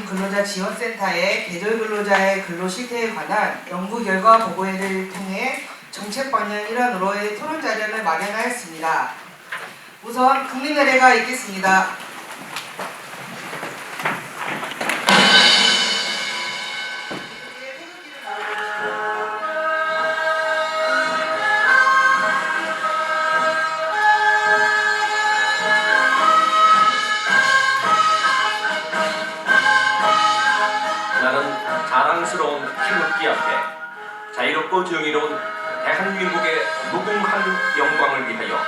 근로자지원센터의 계절 근로자의 근로 실태에 관한 연구 결과 보고회를 통해 정책 방향 일환으로의 토론 자료를 마련하였습니다. 우선 국민의례가 있겠습니다. 자랑스러운 태극기 앞에 자유롭고 정의로운 대한민국의 무궁한 영광을 위하여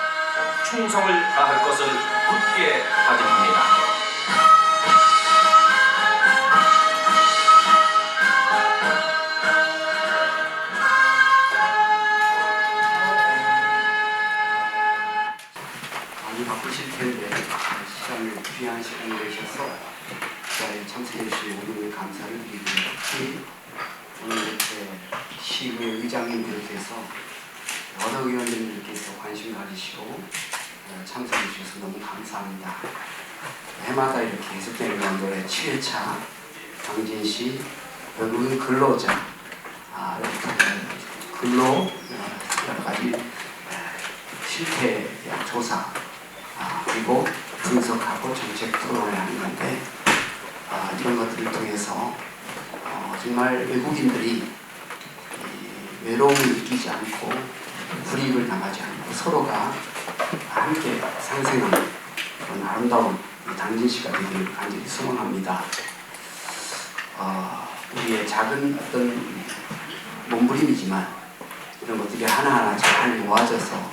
충성을 다할 것을 굳게 다짐합니다. 많이 바쁘실 텐데 시간을 귀한 시간을 내셔서 자리에 참석해 주신 모두의 감사를 드리고요. 특히 오늘 이렇게 시의회 의장님 비롯해서 여러 의원님들께서 관심 가지시고 참석해 주셔서 너무 감사합니다. 해마다 이렇게 계속되는 연도의 7회차 당진시 외국인 근로자 근로 여러 가지 실태에 대한 조사 그리고 분석하고 정책 토론을 하는 건데 이런 것들을 통해서 정말 외국인들이 외로움을 느끼지 않고 불이익을 당하지 않고 서로가 함께 상생하는 그런 아름다운 당진시가 되기를 간절히 소망합니다. 우리의 작은 어떤 몸부림이지만 이런 것들이 하나하나 잘 모아져서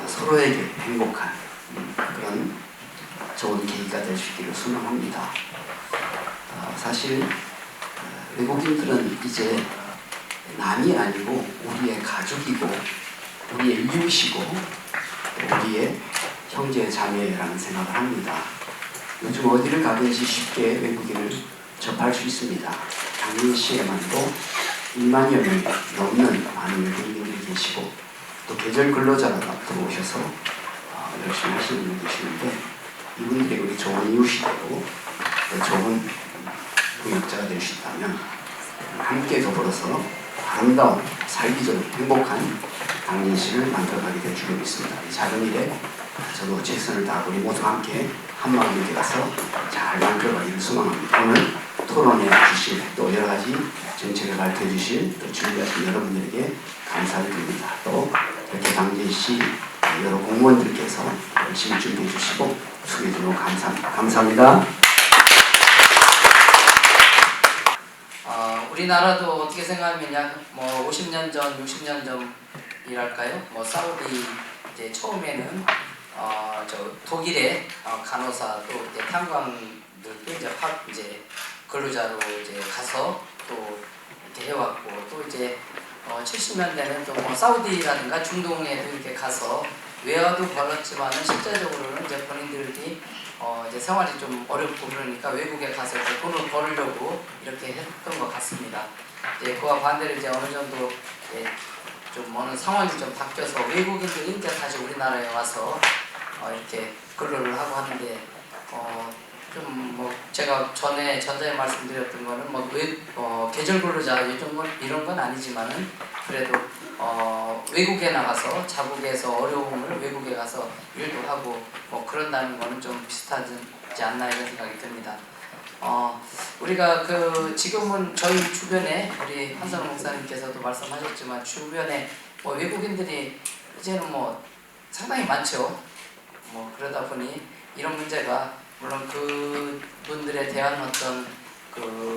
서로에게 행복한 그런 좋은 계기가 될 수 있기를 소망합니다. 사실 외국인들은 이제 남이 아니고 우리의 가족이고 우리의 이웃이고 우리의 형제 자매라는 생각을 합니다. 요즘 어디를 가든지 쉽게 외국인을 접할 수 있습니다. 당진시에만도 1만여 명 넘는 많은 외국인들이 계시고 또 계절 근로자가 들어오셔서 열심히 하시는 분들 계시는데 이분들이 우리 좋은 이웃이 되고 좋은 동역자가 될 수 있다면 함께 더불어서 아름다운 살기적으로 행복한 당진시를 만들어가게 될 줄로 믿습니다. 이 작은 일에 저도 최선을 다하고 우리 모두 함께 한마음을 되어서 잘 만들어가기를 소망합니다. 오늘 토론해 주실 또 여러 가지 정책을 발표해 주실 또 준비하신 여러분들에게 감사를 드립니다. 또 이렇게 당진시 여러 공무원들께서 열심히 준비해 주시고 수고해 주셔서 감사합니다. 감사합니다. 우리나라도 어떻게 생각하면요, 50년 전, 60년 전이랄까요? 사우디 이제 처음에는 독일의 간호사 또 이제 탄광들도 이제 근로자로 이제 가서 또 이렇게 해왔고 또 이제 70년대는 또 사우디라든가 중동에도 이렇게 가서 외화도 벌었지만은 실제적으로는 이제 본인들이 이제 생활이 좀 어렵고 그러니까 외국에 가서 이제 돈을 벌으려고 이렇게 했던 것 같습니다. 이제 그와 반대로 이제 어느 정도 좀 어느 상황이 좀 바뀌어서 외국인들이 이제 다시 우리나라에 와서 이렇게 근로를 하고 하는데 좀 제가 전에 말씀드렸던 거는 계절 근로자 이런 건 아니지만은 그래도 외국에 나가서 자국에서 어려움을 외국에 가서 일도 하고 그런다는 거는 좀 비슷하지 않나 이런 생각이 듭니다. 우리가 지금은 저희 주변에 우리 한선호 목사님께서도 말씀하셨지만 주변에 외국인들이 이제는 상당히 많죠. 그러다 보니 이런 문제가 물론 그분들에 대한 어떤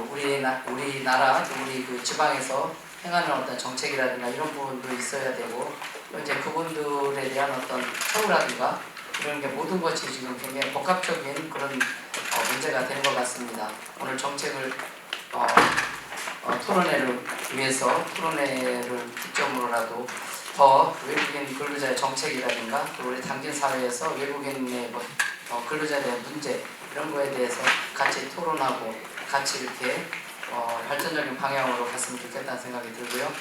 우리나라 우리 지방에서 행하는 어떤 정책이라든가 이런 부분도 있어야 되고 또 이제 그분들에 대한 어떤 처우라든가 이런 게 모든 것이 지금 굉장히 복합적인 그런 문제가 된 것 같습니다. 오늘 정책을 토론회를 위해서 토론회를 기점으로라도 더 외국인 근로자의 정책이라든가 또 우리 당진 사회에서 외국인의 근로자에 대한 문제 이런 거에 대해서 같이 토론하고 같이 이렇게 발전적인 방향으로 갔으면 좋겠다는 생각이 들고요.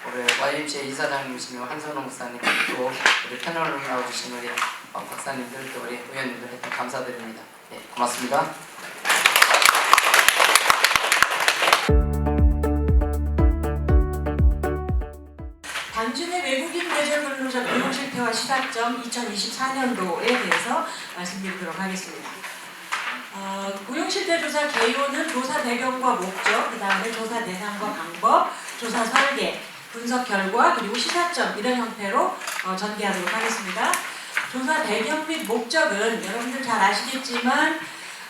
우리 YMCA 이사장님이신 한선호 목사님 또 우리 패널로 나와주신 우리 박사님들 또 우리 의원님들 감사드립니다. 네, 고맙습니다. 시사점 2024년도에 대해서 말씀드리도록 하겠습니다. 고용실태조사 개요는 조사 배경과 목적, 그 다음에 조사 대상과 방법, 조사 설계, 분석 결과, 그리고 시사점 이런 형태로 전개하도록 하겠습니다. 조사 배경 및 목적은 여러분들 잘 아시겠지만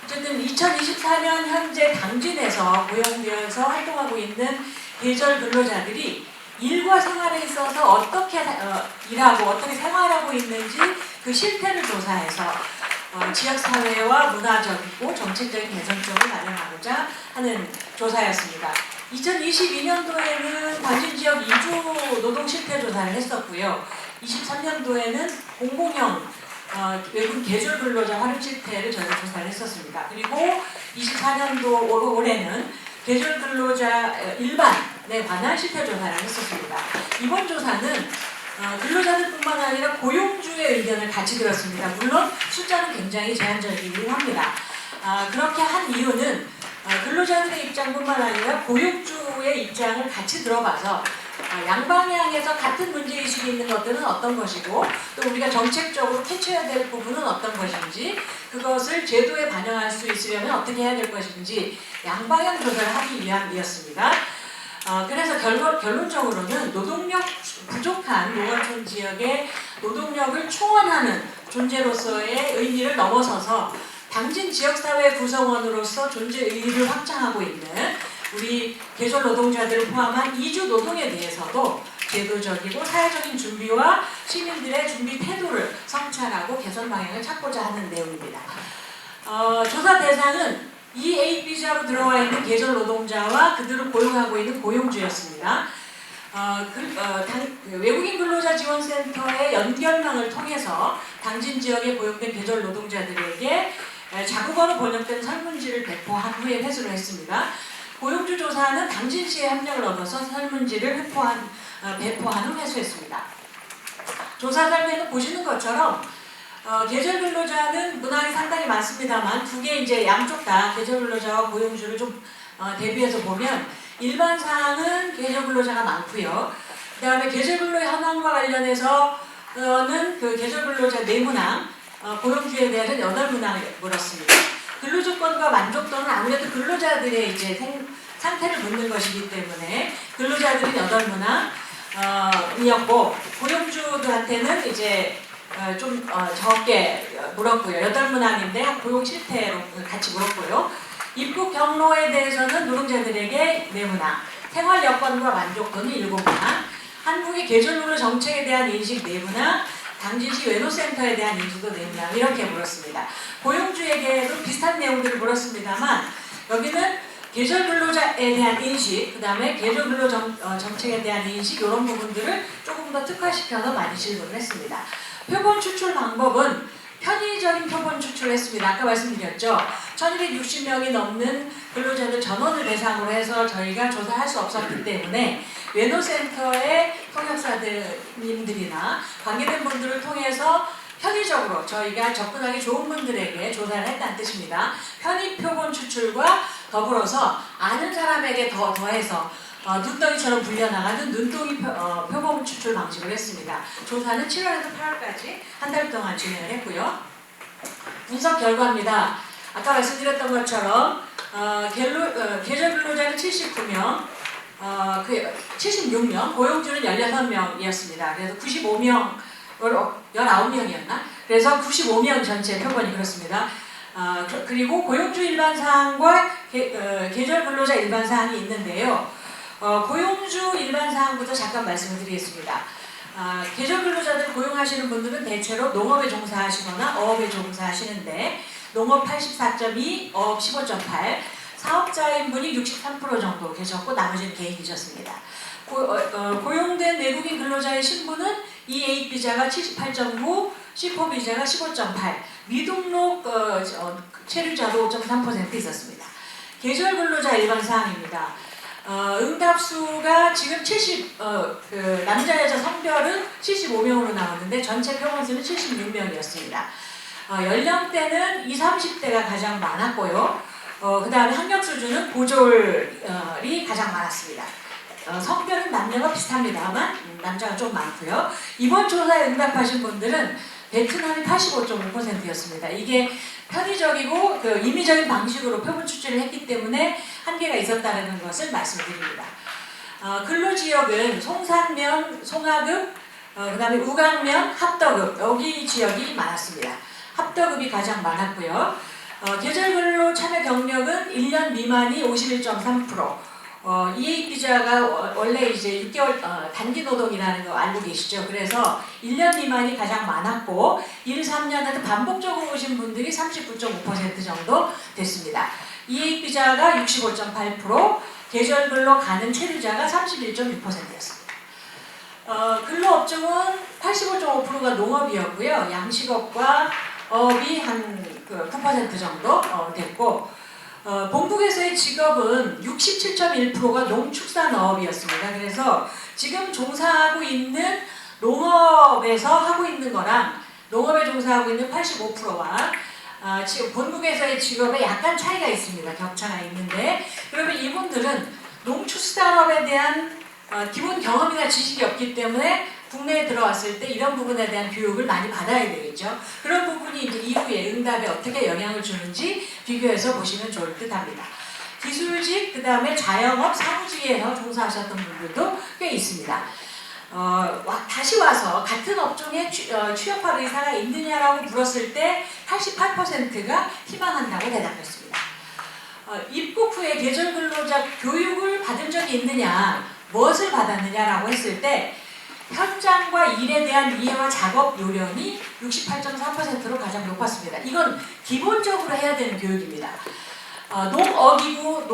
어쨌든 2024년 현재 당진에서 고용되어서 활동하고 있는 계절 근로자들이 일과 생활에 있어서 어떻게 일하고 어떻게 생활하고 있는지 그 실태를 조사해서 지역사회와 문화적이고 정책적인 개선점을 마련하고자 하는 조사였습니다. 2022년도에는 당진지역 이주 노동 실태 조사를 했었고요. 23년도에는 공공형 외국 계절 근로자 활용 실태를 저희가 조사를 했었습니다. 그리고 24년도 올해는 계절 근로자 일반에 관한 실태 조사를 했었습니다. 이번 조사는 근로자들뿐만 아니라 고용주의 의견을 같이 들었습니다. 물론 숫자는 굉장히 제한적이긴 합니다. 그렇게 한 이유는 근로자들의 입장뿐만 아니라 고용주의 입장을 같이 들어봐서 양방향에서 같은 문제의식이 있는 것들은 어떤 것이고 또 우리가 정책적으로 캐치해야 될 부분은 어떤 것인지 그것을 제도에 반영할 수 있으려면 어떻게 해야 될 것인지 양방향 조사를 하기 위함이었습니다. 그래서 결론적으로는 노동력 부족한 농어촌 지역의 노동력을 충원하는 존재로서의 의미를 넘어서서 당진 지역사회 구성원으로서 존재 의의를 확장하고 있는 우리 계절 노동자들을 포함한 이주 노동에 대해서도 제도적이고 사회적인 준비와 시민들의 준비 태도를 성찰하고 개선 방향을 찾고자 하는 내용입니다. 조사 대상은 EA비자로 들어와 있는 계절 노동자와 그들을 고용하고 있는 고용주였습니다. 외국인 근로자 지원센터의 연결망을 통해서 당진 지역에 고용된 계절 노동자들에게 자국어로 번역된 설문지를 배포한 후에 회수를 했습니다. 고용주 조사는 당진시의 협력을 얻어서 설문지를 배포한 후 회수했습니다. 조사 설명은 보시는 것처럼 계절 근로자는 문항이 상당히 많습니다만 두 개 이제 양쪽 다 계절 근로자와 고용주를 좀 대비해서 보면 일반 사항은 계절 근로자가 많고요. 그 다음에 계절 근로 현황과 관련해서는 그 계절 근로자 4문항, 고용주에 대해서는 8문항을 물었습니다. 근로조건과 만족도는 아무래도 근로자들의 이제 상태를 묻는 것이기 때문에 근로자들은 8문항이었고 고용주들한테는 이제 좀 적게 물었고요. 8문항인데 고용 실태로 같이 물었고요. 입국 경로에 대해서는 노동자들에게 4문항, 생활 여건과 만족도는 7문항, 한국의 계절 근로 정책에 대한 인식 4문항, 당진시 외노센터에 대한 인식도 4문항 이렇게 물었습니다. 고용주에게도 비슷한 내용들을 물었습니다만 여기는 계절 근로자에 대한 인식, 그 다음에 계절 근로 정책에 대한 인식 이런 부분들을 조금 더 특화시켜서 많이 질문을 했습니다. 표본 추출 방법은 편의적인 표본 추출을 했습니다. 아까 말씀드렸죠. 1260명이 넘는 근로자들 전원을 대상으로 해서 저희가 조사할 수 없었기 때문에 외노센터의 통역사님들이나 관계된 분들을 통해서 편의적으로 저희가 접근하기 좋은 분들에게 조사를 했다는 뜻입니다. 편의 표본 추출과 더불어서 아는 사람에게 더해서 눈덩이처럼 불려나가는 눈덩이 표본 추출 방식을 했습니다. 조사는 7월에서 8월까지 한 달 동안 진행을 했고요. 분석 결과입니다. 아까 말씀드렸던 것처럼 계절 근로자는 79명, 76명, 고용주는 16명이었습니다. 그래서 19명이었나? 그래서 95명 전체 표본이 그렇습니다. 그리고 고용주 일반 사항과 계절 근로자 일반 사항이 있는데요. 고용주 일반 사항부터 잠깐 말씀을 드리겠습니다. 계절 근로자들 고용하시는 분들은 대체로 농업에 종사하시거나 어업에 종사하시는데 농업 84.2, 어업 15.8, 사업자인 분이 63% 정도 계셨고 나머지는 개인이셨습니다. 고용된 외국인 근로자의 신분은 E8 비자가 78.9, C4 비자가 15.8, 미등록 체류자도 5.3% 있었습니다. 계절 근로자 일반 사항입니다. 응답수가 지금 남자 여자 성별은 75명으로 나왔는데 전체 표본수는 76명이었습니다. 연령대는 20, 30대가 가장 많았고요. 그 다음에 학력 수준은 고졸이 가장 많았습니다. 성별은 남녀가 비슷합니다만 남자가 좀 많고요. 이번 조사에 응답하신 분들은 베트남이 85.5%였습니다. 이게 편의적이고 임의적인 방식으로 표본 추출을 했기 때문에 한계가 있었다는 것을 말씀드립니다. 근로지역은 송산면, 송하급, 그 다음에 우강면, 합덕읍 여기 지역이 많았습니다. 합덕읍이 가장 많았고요. 계절근로 참여 경력은 1년 미만이 51.3%. 이해익비자가 원래 이제 6개월 단기 노동이라는 거 알고 계시죠? 그래서 1년 미만이 가장 많았고 1, 3년한테 반복적으로 오신 분들이 39.5% 정도 됐습니다. 이해익비자가 65.8%, 계절근로 가는 체류자가 31.6%였습니다. 근로업종은 85.5%가 농업이었고요. 양식업과 어업이 한 9% 정도 됐고 본국에서의 직업은 67.1%가 농축산어업이었습니다. 그래서 지금 종사하고 있는 농업에서 하고 있는 거랑 농업에 종사하고 있는 85%와 지금 본국에서의 직업에 약간 차이가 있습니다. 격차가 있는데 그러면 이분들은 농축산업에 대한 기본 경험이나 지식이 없기 때문에 국내에 들어왔을 때 이런 부분에 대한 교육을 많이 받아야 되겠죠. 그런 부분이 이제 이후에 응답에 어떻게 영향을 주는지 비교해서 보시면 좋을 듯 합니다. 기술직, 그 다음에 자영업, 사무직에서 종사하셨던 분들도 꽤 있습니다. 다시 와서 같은 업종에 취업할 의사가 있느냐라고 물었을 때 88%가 희망한다고 대답했습니다. 입국 후에 계절근로자 교육을 받은 적이 있느냐, 무엇을 받았느냐라고 했을 때 현장과 일에 대한 이해와 작업 요령이 68.3%로 가장 높았습니다. 이건 기본적으로 해야 되는 교육입니다. 농어기구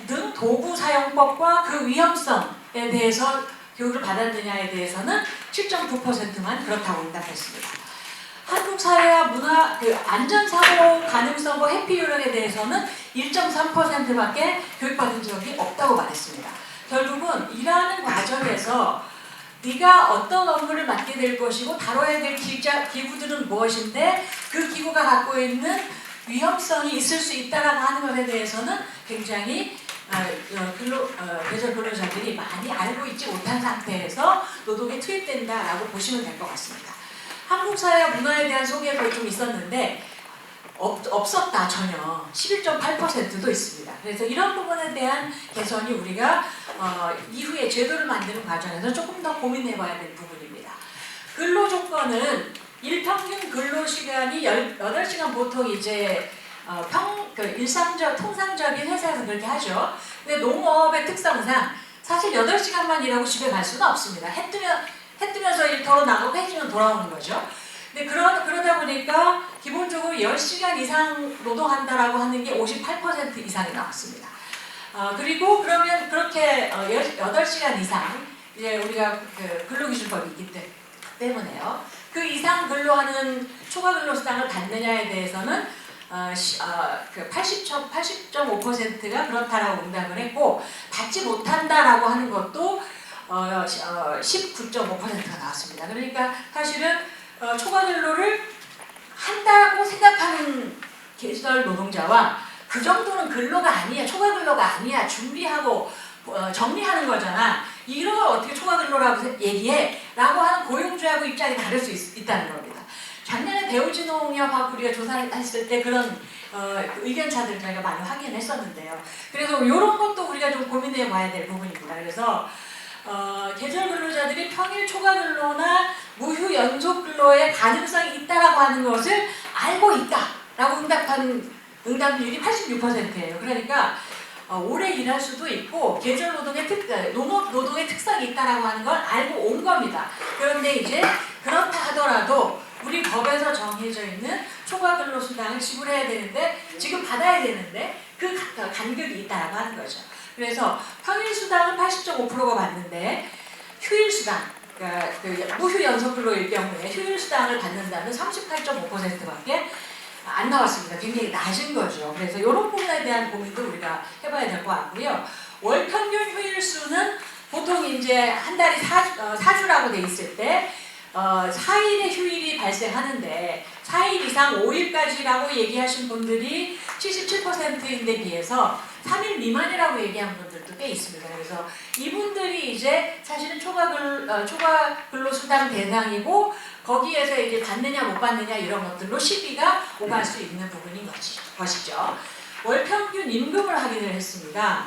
등 도구 사용법과 그 위험성에 대해서 교육을 받았느냐에 대해서는 7.9%만 그렇다고 응답했습니다. 한국 사회와 문화, 안전사고 가능성과 회피 요령에 대해서는 1.3%밖에 교육받은 적이 없다고 말했습니다. 결국은 일하는 과정에서 네가 어떤 업무를 맡게 될 것이고 다뤄야 될 기구들은 무엇인데 그 기구가 갖고 있는 위험성이 있을 수 있다라고 하는 것에 대해서는 굉장히 계절 근로자들이 많이 알고 있지 못한 상태에서 노동에 투입된다라고 보시면 될 것 같습니다. 한국 사회와 문화에 대한 소개도 좀 있었는데 없었다 전혀 11.8%도 있습니다. 그래서 이런 부분에 대한 개선이 우리가 이후에 제도를 만드는 과정에서 조금 더 고민해봐야 될 부분입니다. 근로 조건은 일평균 근로 시간이 18시간 보통 이제 통상적인 회사에서 그렇게 하죠. 근데 농업의 특성상 사실 8시간만 일하고 집에 갈 수는 없습니다. 해 뜨면서 일터로 나가고 해 지면 돌아오는 거죠. 근데 그러다 보니까 기본적으로 10시간 이상 노동한다라고 하는 게 58% 이상이 나왔습니다. 그리고 그러면 그렇게 8시간 이상 이제 우리가 근로기준법이 있기 때문에요. 그 이상 근로하는 초과근로수당을 받느냐에 대해서는 80.5%가 그렇다라고 응답을 했고 받지 못한다라고 하는 것도 19.5%가 나왔습니다. 그러니까 사실은 초과근로를 한다고 생각하는 계절 노동자와 그 정도는 근로가 아니야, 초과근로가 아니야, 준비하고 정리하는 거잖아. 이런 걸 어떻게 초과근로라고 얘기해? 라고 하는 고용주하고 입장이 다를 수 있다는 겁니다. 작년에 대우진흥업하고 우리가 조사를 했을 때 그런 의견차들 저희가 많이 확인했었는데요. 그래서 이런 것도 우리가 좀 고민해 봐야 될 부분입니다. 그래서 계절 근로자들이 평일 초과 근로나 무휴 연속 근로의 가능성이 있다라고 하는 것을 알고 있다라고 응답한 응답률이 86%예요. 그러니까 오래 일할 수도 있고 계절 노동의 농업 노동의 특성이 있다라고 하는 걸 알고 온 겁니다. 그런데 이제 그렇다 하더라도 우리 법에서 정해져 있는 초과 근로 수당을 지불해야 되는데 지금 받아야 되는데 그 간격이 있다라고 하는 거죠. 그래서 평일 수당은 80.5%가 받는데 휴일 수당, 그러니까 무휴 연속 근로일 경우에 휴일 수당을 받는다면 38.5%밖에 안 나왔습니다. 굉장히 낮은 거죠. 그래서 이런 부분에 대한 고민도 우리가 해봐야 될 것 같고요. 월 평균 휴일 수는 보통 이제 한 달이 4주라고 돼 있을 때 4일의 휴일이 발생하는데 4일 이상 5일까지라고 얘기하신 분들이 77%인데 비해서 3일 미만이라고 얘기한 분들도 꽤 있습니다. 그래서 이분들이 이제 사실은 초과 근로수당 대상이고 거기에서 이제 받느냐 못 받느냐 이런 것들로 시비가 오갈 수 있는 부분인 것이죠. 월 평균 임금을 확인을 했습니다.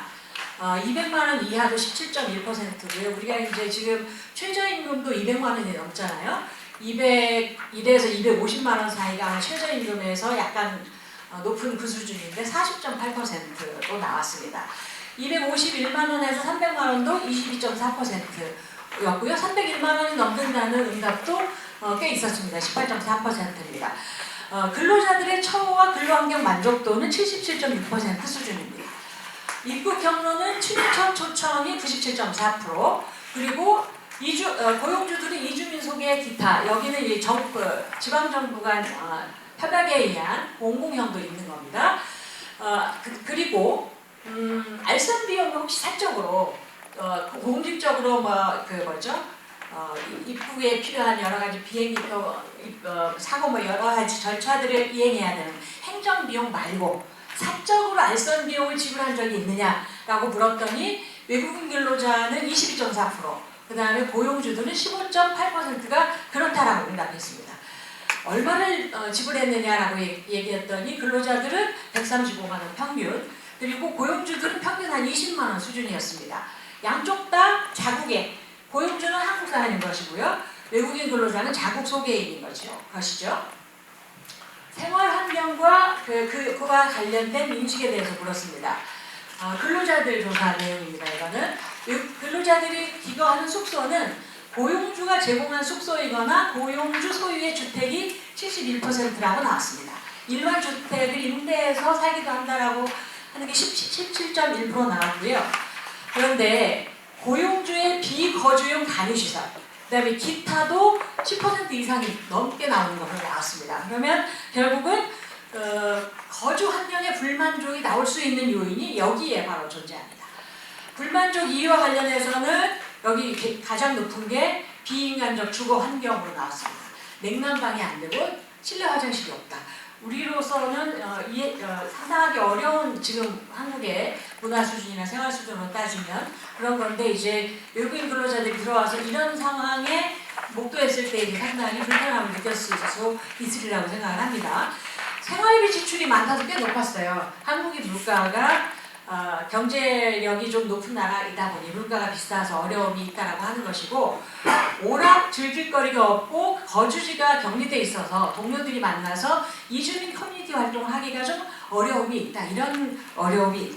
200만 원 이하도 17.1%고요. 우리가 이제 지금 최저임금도 200만 원이 넘잖아요. 201에서 250만 원 사이가 최저임금에서 약간 높은 그 수준인데 40.8%로 나왔습니다. 251만 원에서 300만 원도 22.4%였고요. 301만 원이 넘는다는 응답도 꽤 있었습니다. 18.4%입니다. 근로자들의 처우와 근로환경 만족도는 77.6% 수준입니다. 입국 경로는 친인척 초청이 97.4%, 그리고 고용주들이 이주민 소개 기타, 여기는 이 지방정부가 협약에 의한 공공형도 있는 겁니다. 그리고 알선 비용은 혹시 사적으로 공식적으로 입국에 필요한 여러 가지 비행기표 사고 여러 가지 절차들을 이행해야 되는 행정 비용 말고 사적으로 알선 비용을 지불한 적이 있느냐라고 물었더니 외국인 근로자는 22.4%, 그 다음에 고용주들은 15.8%가 그렇다라고 응답했습니다. 얼마를 지불했느냐라고 얘기했더니 근로자들은 135만 원 평균, 그리고 고용주들은 평균 한 20만 원 수준이었습니다. 양쪽 다 자국에, 고용주는 한국 사람인 것이고요. 외국인 근로자는 자국 소개인인 것이죠. 생활 환경과 그와 관련된 인식에 대해서 물었습니다. 근로자들 조사 내용입니다. 이거는 근로자들이 기거하는 숙소는 고용주가 제공한 숙소이거나 고용주 소유의 주택이 71%라고 나왔습니다. 일반 주택을 임대해서 살기도 한다라고 하는 게 17.1% 나왔고요. 그런데 고용주의 비거주용 간이시설, 그 다음에 기타도 10% 이상이 넘게 나오는 것으로 나왔습니다. 그러면 결국은 거주 환경의 불만족이 나올 수 있는 요인이 여기에 바로 존재합니다. 불만족 이유와 관련해서는 여기 가장 높은 게 비인간적 주거 환경으로 나왔습니다. 냉난방이 안 되고 실내 화장실이 없다. 우리로서는 상당하게 어려운 지금 한국의 문화 수준이나 생활 수준으로 따지면 그런 건데, 이제 외국인 근로자들이 들어와서 이런 상황에 목도했을 때 이제 상당히 불편함을 느낄 수 있으리라고 생각을 합니다. 생활비 지출이 많다도 꽤 높았어요. 한국이 물가가 경제력이 좀 높은 나라이다 보니 물가가 비싸서 어려움이 있다라고 하는 것이고, 오락 즐길 거리가 없고 거주지가 격리돼 있어서 동료들이 만나서 이주민 커뮤니티 활동을 하기가 좀 어려움이 있다, 이런 어려움을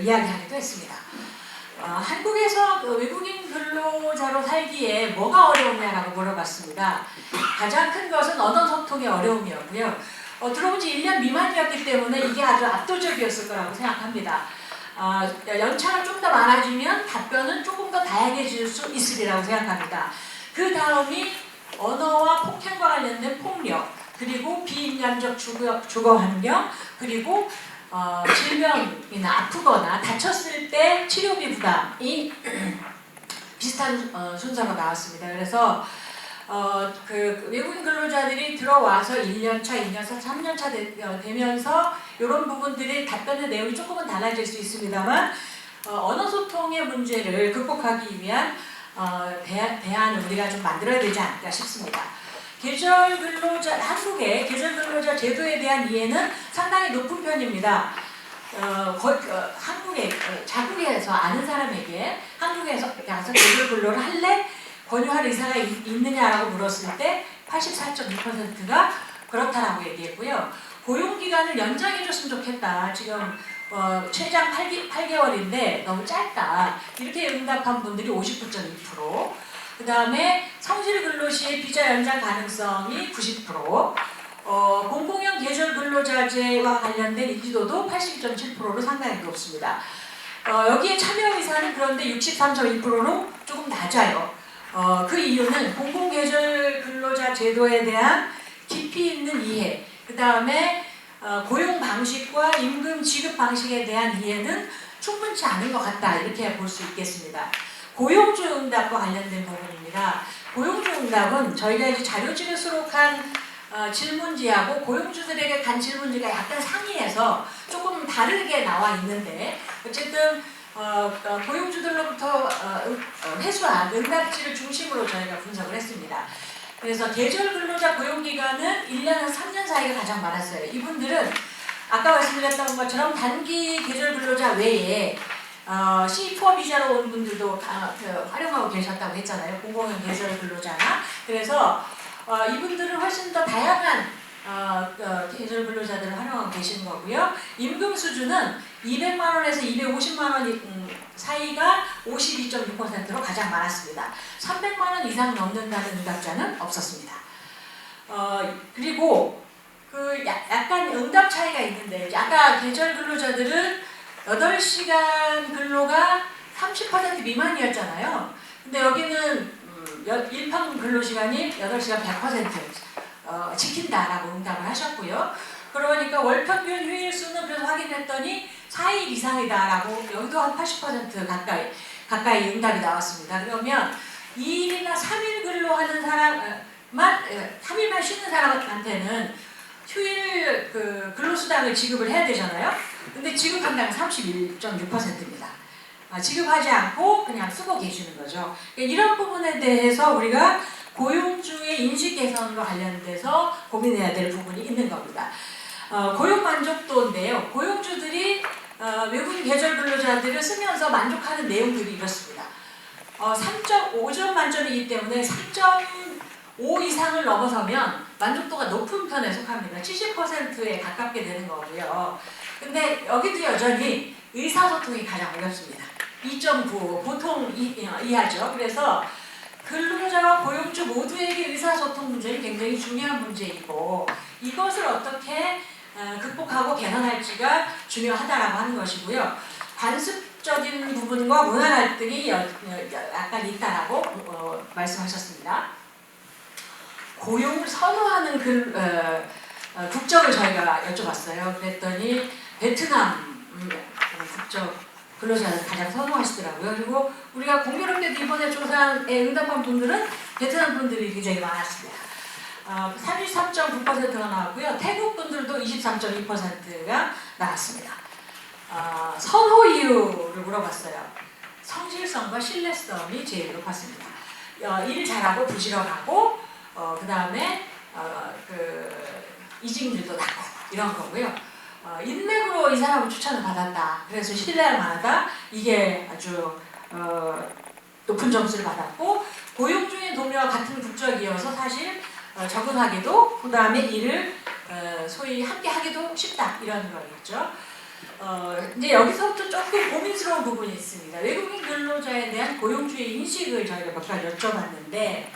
이야기하기도 했습니다. 한국에서 외국인 근로자로 살기에 뭐가 어려웠냐라고 물어봤습니다. 가장 큰 것은 언어 소통의 어려움이었고요. 들어온 지 1년 미만이었기 때문에 이게 아주 압도적이었을 거라고 생각합니다. 연차가 좀 더 많아지면 답변은 조금 더 다양해질 수 있으리라고 생각합니다. 그 다음이 언어와 폭행과 관련된 폭력, 그리고 비인간적 주거 환경, 그리고 질병이나 아프거나 다쳤을 때 치료비 부담이 비슷한 순서로 나왔습니다. 그래서 외국인 근로자들이 들어와서 1년차, 2년차, 3년차 되면서 이런 부분들이 답변의 내용이 조금은 달라질 수 있습니다만, 언어 소통의 문제를 극복하기 위한 대안을 우리가 좀 만들어야 되지 않을까 싶습니다. 한국의 계절 근로자 제도에 대한 이해는 상당히 높은 편입니다. 자국에서 아는 사람에게 한국에서 가서 계절 근로를 할래? 권유할 의사가 있느냐라고 물었을 때 84.2%가 그렇다라고 얘기했고요. 고용기간을 연장해줬으면 좋겠다. 지금 최장 8개월인데 너무 짧다. 이렇게 응답한 분들이 59.2%. 그 다음에 성실 근로 시의 비자 연장 가능성이 90%. 공공형 계절 근로자제와 관련된 인지도도 82.7%로 상당히 높습니다. 여기에 참여 의사는 그런데 63.1%로 조금 낮아요. 그 이유는 공공계절 근로자 제도에 대한 깊이 있는 이해, 그 다음에 고용 방식과 임금 지급 방식에 대한 이해는 충분치 않은 것 같다, 이렇게 볼 수 있겠습니다. 고용주 응답과 관련된 부분입니다. 고용주 응답은 저희가 이제 자료집에 수록한 질문지하고 고용주들에게 간 질문지가 약간 상이해서 조금 다르게 나와 있는데 어쨌든 고용주들로부터 회수한 응답지를 중심으로 저희가 분석을 했습니다. 그래서 계절 근로자 고용기간은 1년에서 3년 사이가 가장 많았어요. 이분들은 아까 말씀드렸던 것처럼 단기 계절 근로자 외에 C4 비자로 온 분들도 활용하고 계셨다고 했잖아요. 공공연 계절 근로자나. 그래서 이분들은 훨씬 더 다양한 계절 근로자들을 활용하고 계시는 거고요. 임금 수준은 200만 원에서 250만 원 사이가 52.6%로 가장 많았습니다. 300만 원 이상 넘는다는 응답자는 없었습니다. 그리고 약간 응답 차이가 있는데 아까 계절 근로자들은 8시간 근로가 30% 미만이었잖아요. 근데 여기는 일평 근로시간이 8시간 100% 지킨다라고 응답을 하셨고요. 그러니까 월평균 휴일수는 그래서 확인했더니 4일 이상이다라고 여기도 한 80% 가까이 응답이 나왔습니다. 그러면 2일이나 3일 근로하는 사람만 3일만 쉬는 사람한테는 휴일 근로수당을 지급을 해야 되잖아요. 근데 지급한다는 31.6%입니다. 지급하지 않고 그냥 쓰고 계시는 거죠. 이런 부분에 대해서 우리가 고용주의 인식 개선과 관련돼서 고민해야 될 부분이 있는 겁니다. 고용 만족도인데요. 고용주들이 외국인 계절 근로자들을 쓰면서 만족하는 내용들이 이렇습니다. 3.5점 만점이기 때문에 3.5 이상을 넘어서면 만족도가 높은 편에 속합니다. 70%에 가깝게 되는 거고요. 근데 여기도 여전히 의사소통이 가장 어렵습니다. 2.9 보통 이하죠. 그래서 근로자와 고용주 모두에게 의사소통 문제는 굉장히 중요한 문제이고 이것을 어떻게 극복하고 개선할지가 중요하다라고 하는 것이고요. 관습적인 부분과 문화 갈등이 약간 있다라고 말씀하셨습니다. 고용을 선호하는 국적을 저희가 여쭤봤어요. 그랬더니 베트남 국적 근로자를 가장 선호하시더라고요. 그리고 우리가 공교롭게도 이번에 조사에 응답한 분들은 베트남 분들이 굉장히 많았습니다. 33.9%가 나왔고요. 태국 분들도 23.2%가 나왔습니다. 선호 이유를 물어봤어요. 성실성과 신뢰성이 제일 높았습니다. 일 잘하고 부지런하고 그 다음에 이직률도 낮고 이런 거고요. 인맥으로 이 사람을 추천을 받았다. 그래서 신뢰할 만하다. 이게 아주 높은 점수를 받았고 고용주의 동료와 같은 국적이어서 사실 적응하기도 그 다음에 일을 소위 함께 하기도 쉽다 이런 거겠죠. 이제 여기서부터 조금 고민스러운 부분이 있습니다. 외국인 근로자에 대한 고용주의 인식을 저희가 몇 가지 여쭤봤는데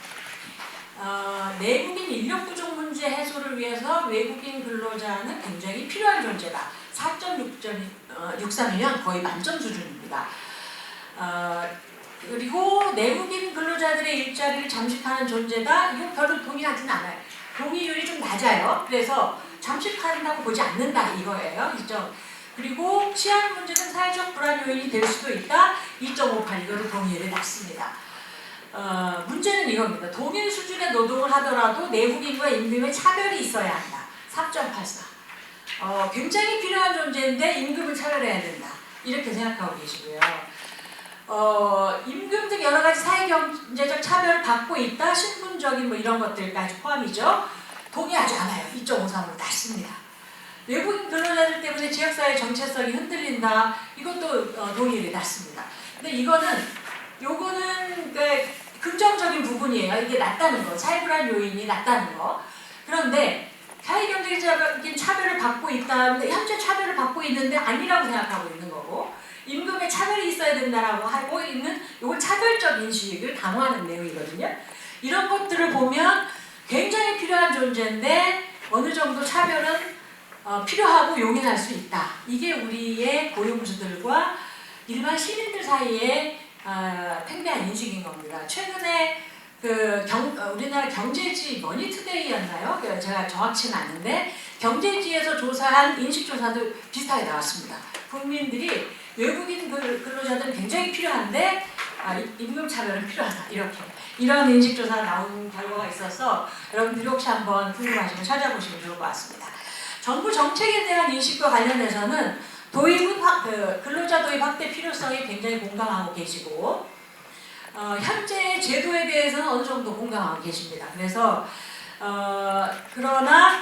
내국인 인력 부족 문제 해소를 위해서 외국인 근로자는 굉장히 필요한 존재다. 4.63이면 거의 만점 수준입니다. 그리고 내국인 근로자들의 일자리를 잠식하는 존재다. 이건 별로 동의하지는 않아요. 동의율이 좀 낮아요. 그래서 잠식한다고 보지 않는다 이거예요. 그리고 치안 문제는 사회적 불안 요인이 될 수도 있다. 2.58 이거는 동의율이 낮습니다. 문제는 이겁니다. 동일 수준의 노동을 하더라도 내국인과 임금의 차별이 있어야 한다. 3.84. 굉장히 필요한 존재인데 임금을 차별해야 된다. 이렇게 생각하고 계시고요. 임금 등 여러 가지 사회경제적 차별을 받고 있다. 신분적인 뭐 이런 것들까지 포함이죠. 동의하지 않아요. 2.53으로 낮습니다. 외국인 근로자들 때문에 지역사회 정체성이 흔들린다. 이것도 동의율이 낮습니다. 근데 요거는 긍정적인 부분이에요. 이게 낮다는 거, 사회불안 요인이 낮다는 거. 그런데 사회경제적인 차별을 받고 있다. 현재 차별을 받고 있는데 아니라고 생각하고 있는 거고, 임금에 차별이 있어야 된다라고 하고 있는 이걸 차별적 인식을 강화하는 내용이거든요. 이런 것들을 보면 굉장히 필요한 존재인데 어느 정도 차별은 필요하고 용인할 수 있다. 이게 우리의 고용주들과 일반 시민들 사이에 팽배한 인식인 겁니다. 최근에 우리나라 경제지 머니투데이였나요? 제가 정확치는 않은데 경제지에서 조사한 인식조사도 비슷하게 나왔습니다. 국민들이 외국인 근로자들은 굉장히 필요한데 임금 차별은 필요하다 이런 인식조사 나온 결과가 있어서 여러분들이 혹시 한번 궁금하시면 찾아보시면 좋을 것 같습니다. 정부 정책에 대한 인식과 관련해서는 근로자 도입 확대 필요성에 굉장히 공감하고 계시고 현재 제도에 대해서는 어느 정도 공감하고 계십니다. 그래서 그러나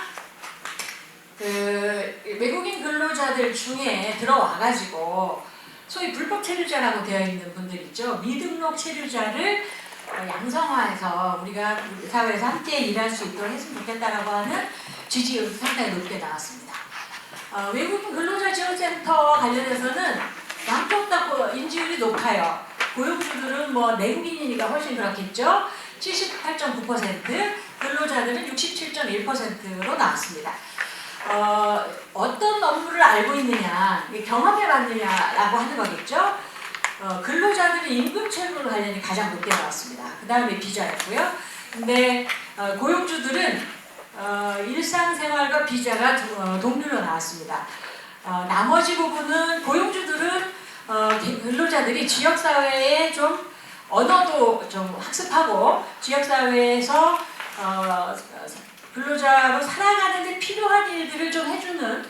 외국인 근로자들 중에 들어와가지고 소위 불법 체류자라고 되어 있는 분들 있죠. 미등록 체류자를 양성화해서 우리가 우리 사회에서 함께 일할 수 있도록 했으면 좋겠다라고 하는 지지율이 상당히 높게 나왔습니다. 외국인 근로자 지원센터와 관련해서는 양쪽 다 인지율이 높아요. 고용주들은 뭐 내국인이니까 훨씬 그렇겠죠. 78.9%, 근로자들은 67.1%로 나왔습니다. 어떤 업무를 알고 있느냐, 경험해봤느냐라고 하는 거겠죠. 근로자들은 임금 체불 관련이 가장 높게 나왔습니다. 그 다음에 비자였고요. 근데 고용주들은 일상생활과 비자가 동률로 나왔습니다. 나머지 부분은 고용주들은 근로자들이 지역사회에 좀 언어도 좀 학습하고 지역사회에서 근로자로 살아가는 데 필요한 일들을 좀 해주는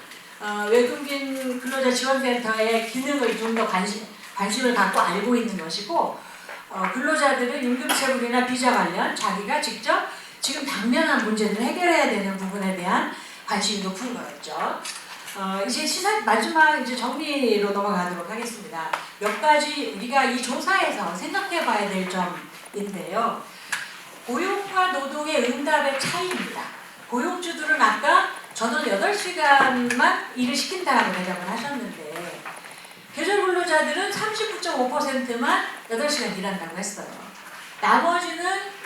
외국인 근로자 지원센터의 기능을 좀 더 관심을 갖고 알고 있는 것이고 근로자들은 임금체불이나 비자 관련 자기가 직접 지금 당면한 문제들을 해결해야 되는 부분에 대한 관심이 높은 거였죠. 이제 마지막 이제 정리로 넘어가도록 하겠습니다. 몇 가지 우리가 이 조사에서 생각해 봐야 될 점인데요. 고용과 노동의 응답의 차이입니다. 고용주들은 아까 저는 8시간만 일을 시킨다라고 대답을 하셨는데 계절 근로자들은 39.5%만 8시간 일한다고 했어요. 나머지는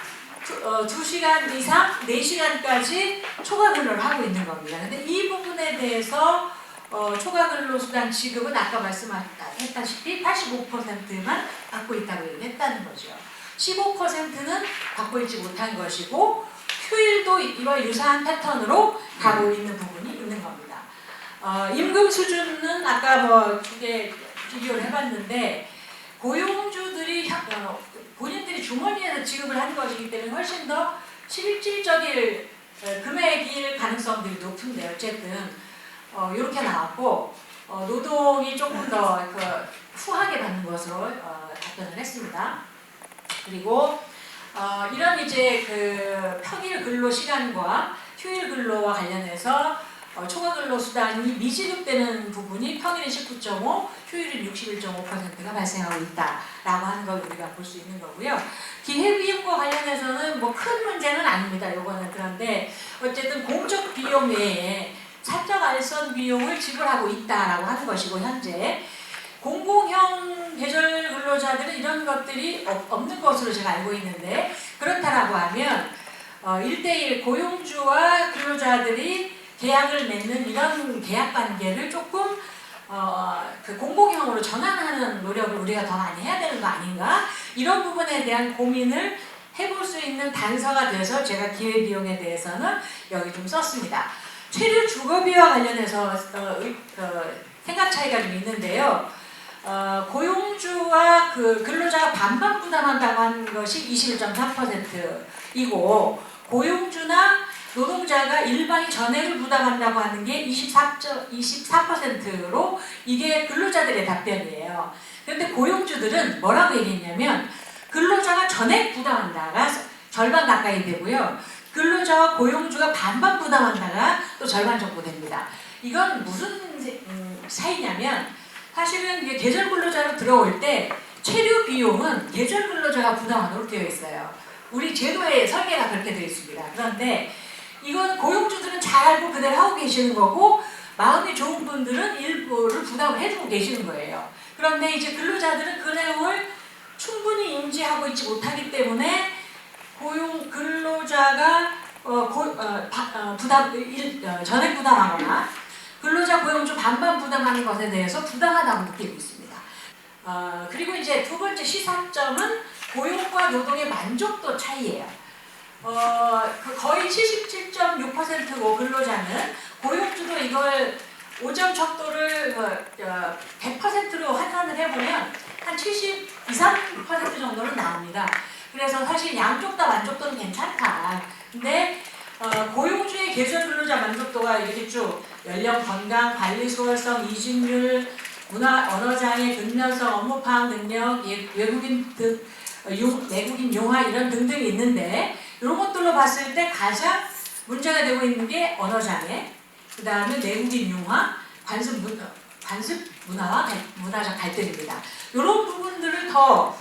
2시간 이상 4시간까지 초과 근로를 하고 있는 겁니다. 근데 이 부분에 대해서 초과 근로 수당 지급은 아까 말씀했다시피 85%만 받고 있다고 얘기했다는 거죠. 15%는 받고 있지 못한 것이고 휴일도 이와 유사한 패턴으로 가고 있는 부분이 있는 겁니다. 임금 수준은 아까 뭐 두 개 비교를 해봤는데 고용주들이 본인들이 주머니에서 지급을 하는 것이기 때문에 훨씬 더 실질적인 금액일 가능성들이 높은데 어쨌든 이렇게 나왔고 노동이 조금 더 후하게 받는 것으로 답변을 했습니다. 그리고 이런 이제 평일 근로 시간과 휴일 근로와 관련해서 초과 근로 수당이 미지급되는 부분이 평일은 19.5, 휴일은 61.5%가 발생하고 있다라고 하는 걸 우리가 볼 수 있는 거고요. 기회비용과 관련해서는 뭐 큰 문제는 아닙니다. 이거는 그런데 어쨌든 공적 비용 외에 사적 알선 비용을 지불하고 있다라고 하는 것이고 현재 공공형 계절 근로자들은 이런 것들이 없는 것으로 제가 알고 있는데 그렇다라고 하면 1대1 고용주와 근로자들이 계약을 맺는 이런 계약 관계를 조금 공공형으로 전환하는 노력을 우리가 더 많이 해야 되는 거 아닌가? 이런 부분에 대한 고민을 해볼 수 있는 단서가 돼서 제가 기회비용에 대해서는 여기 좀 썼습니다. 체류 주거비와 관련해서 생각 차이가 좀 있는데요. 고용주와 근로자가 반반 부담한다고 하는 것이 21.3%이고 고용주나 노동자가 일방이 전액을 부담한다고 하는 게 24%로 이게 근로자들의 답변이에요. 그런데 고용주들은 뭐라고 얘기했냐면 근로자가 전액 부담한다가 절반 가까이 되고요. 근로자와 고용주가 반반 부담한다가 또 절반 정도 됩니다. 이건 무슨 차이냐면 사실은 이게 계절 근로자로 들어올 때 체류 비용은 계절 근로자가 부담하도록 되어 있어요. 우리 제도의 설계가 그렇게 되어 있습니다. 그런데 이건 고용주들은 잘 알고 그대로 하고 계시는 거고 마음이 좋은 분들은 일부를 부담을 해주고 계시는 거예요. 그런데 이제 근로자들은 그 내용을 충분히 인지하고 있지 못하기 때문에 근로자가 전액 부담하거나 근로자 고용주 반반 부담하는 것에 대해서 부당하다고 느끼고 있습니다. 그리고 이제 두 번째 시사점은 고용과 노동의 만족도 차이예요. 거의 77.6%고 근로자는 고용주도 이걸 오점 척도를 100%로 환산을 해보면 한 70 3% 정도는 나옵니다. 그래서 사실 양쪽 다 만족도는 괜찮다. 근데 고용주의 계절 근로자 만족도가 이렇게 쭉 연령, 건강, 관리 수월성, 이직률, 문화, 언어장애, 근면성, 업무 파악 능력, 외국인 등 내국인 용화 이런 등등이 있는데 이런 것들로 봤을 때 가장 문제가 되고 있는 게 언어장애, 그 다음에 내국인 융화, 관습 문화와 문화적 갈등입니다. 이런 부분들을 더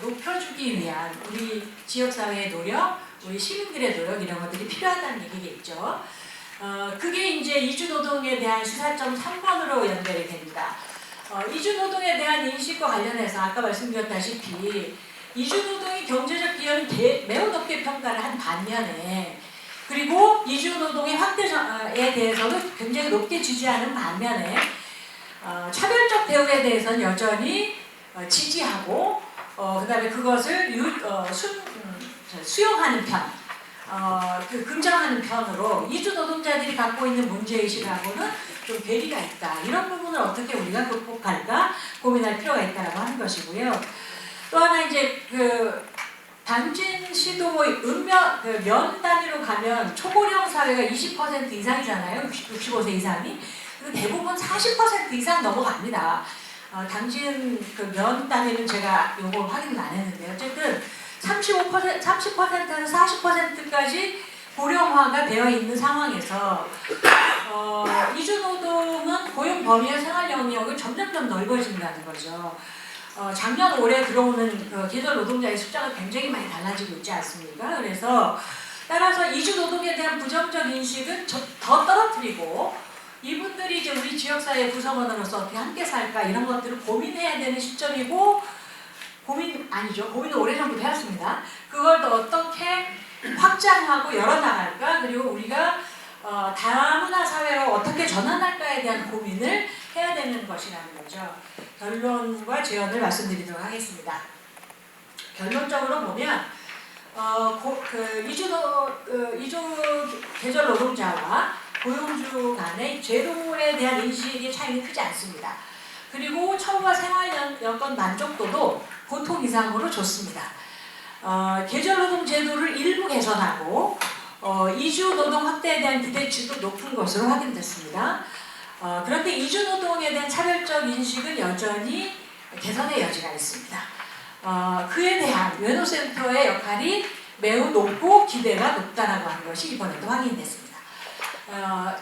높여주기 위한 우리 지역사회의 노력, 우리 시민들의 노력 이런 것들이 필요하다는 얘기겠죠. 그게 이제 이주노동에 대한 시사점 3번으로 연결이 됩니다. 이주노동에 대한 인식과 관련해서 아까 말씀드렸다시피 이주노동이 경제적 기여는 매우 높게 평가를 한 반면에 그리고 이주노동의 확대에 대해서도 굉장히 높게 지지하는 반면에 차별적 대우에 대해서는 여전히 지지하고 그 다음에 그것을 수용하는 편, 긍정하는 편으로 이주 노동자들이 갖고 있는 문제의식하고는 좀 괴리가 있다. 이런 부분을 어떻게 우리가 극복할까 고민할 필요가 있다라고 하는 것이고요. 또 하나 이제 당진시도 면 단위로 가면 초고령 사회가 20% 이상이잖아요. 65세 이상이. 대부분 40% 이상 넘어갑니다. 당진 면 단위는 제가 요거 확인을 안 했는데 어쨌든 30%에서 40%까지 고령화가 되어 있는 상황에서 이주노동은 고용 범위와 생활 영역이 점점점 넓어진다는 거죠. 작년 올해 들어오는 계절 노동자의 숫자가 굉장히 많이 달라지고 있지 않습니까? 그래서 따라서 이주노동에 대한 부정적 인식은 더 떨어뜨리고 이분들이 이제 우리 지역사회 구성원으로서 어떻게 함께 살까 이런 것들을 고민해야 되는 시점이고 고민은 오래전부터 해왔습니다. 그걸 더 어떻게 확장하고 열어나갈까 그리고 우리가 다문화 사회로 어떻게 전환할까에 대한 고민을 해야 되는 것이라는 거죠. 결론과 제언을 말씀드리도록 하겠습니다. 결론적으로 보면 이주 계절 노동자와 고용주 간의 제도에 대한 인식의 차이는 크지 않습니다. 그리고 처우와 생활 여건 만족도도 보통 이상으로 좋습니다. 계절노동 제도를 일부 개선하고 이주노동 확대에 대한 기대치도 높은 것으로 확인됐습니다. 그런데 이주노동에 대한 차별적 인식은 여전히 개선의 여지가 있습니다. 그에 대한 외노센터의 역할이 매우 높고 기대가 높다라고 하는 것이 이번에도 확인됐습니다.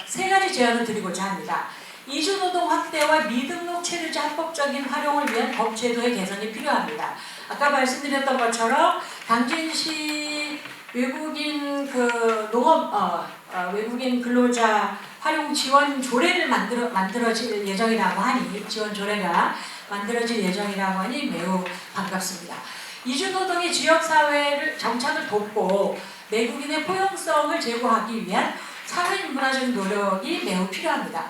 세 가지 제안을 드리고자 합니다. 이주노동 확대와 미등록 체류자 합법적인 활용을 위한 법제도의 개선이 필요합니다. 아까 말씀드렸던 것처럼 당진시 외국인 외국인 근로자 활용 지원 조례를 만들어질 예정이라고 하니 지원 조례가 만들어질 예정이라고 하니 매우 반갑습니다. 이주노동의 지역사회를 정착을 돕고 내국인의 포용성을 제고하기 위한 사회문화적인 노력이 매우 필요합니다.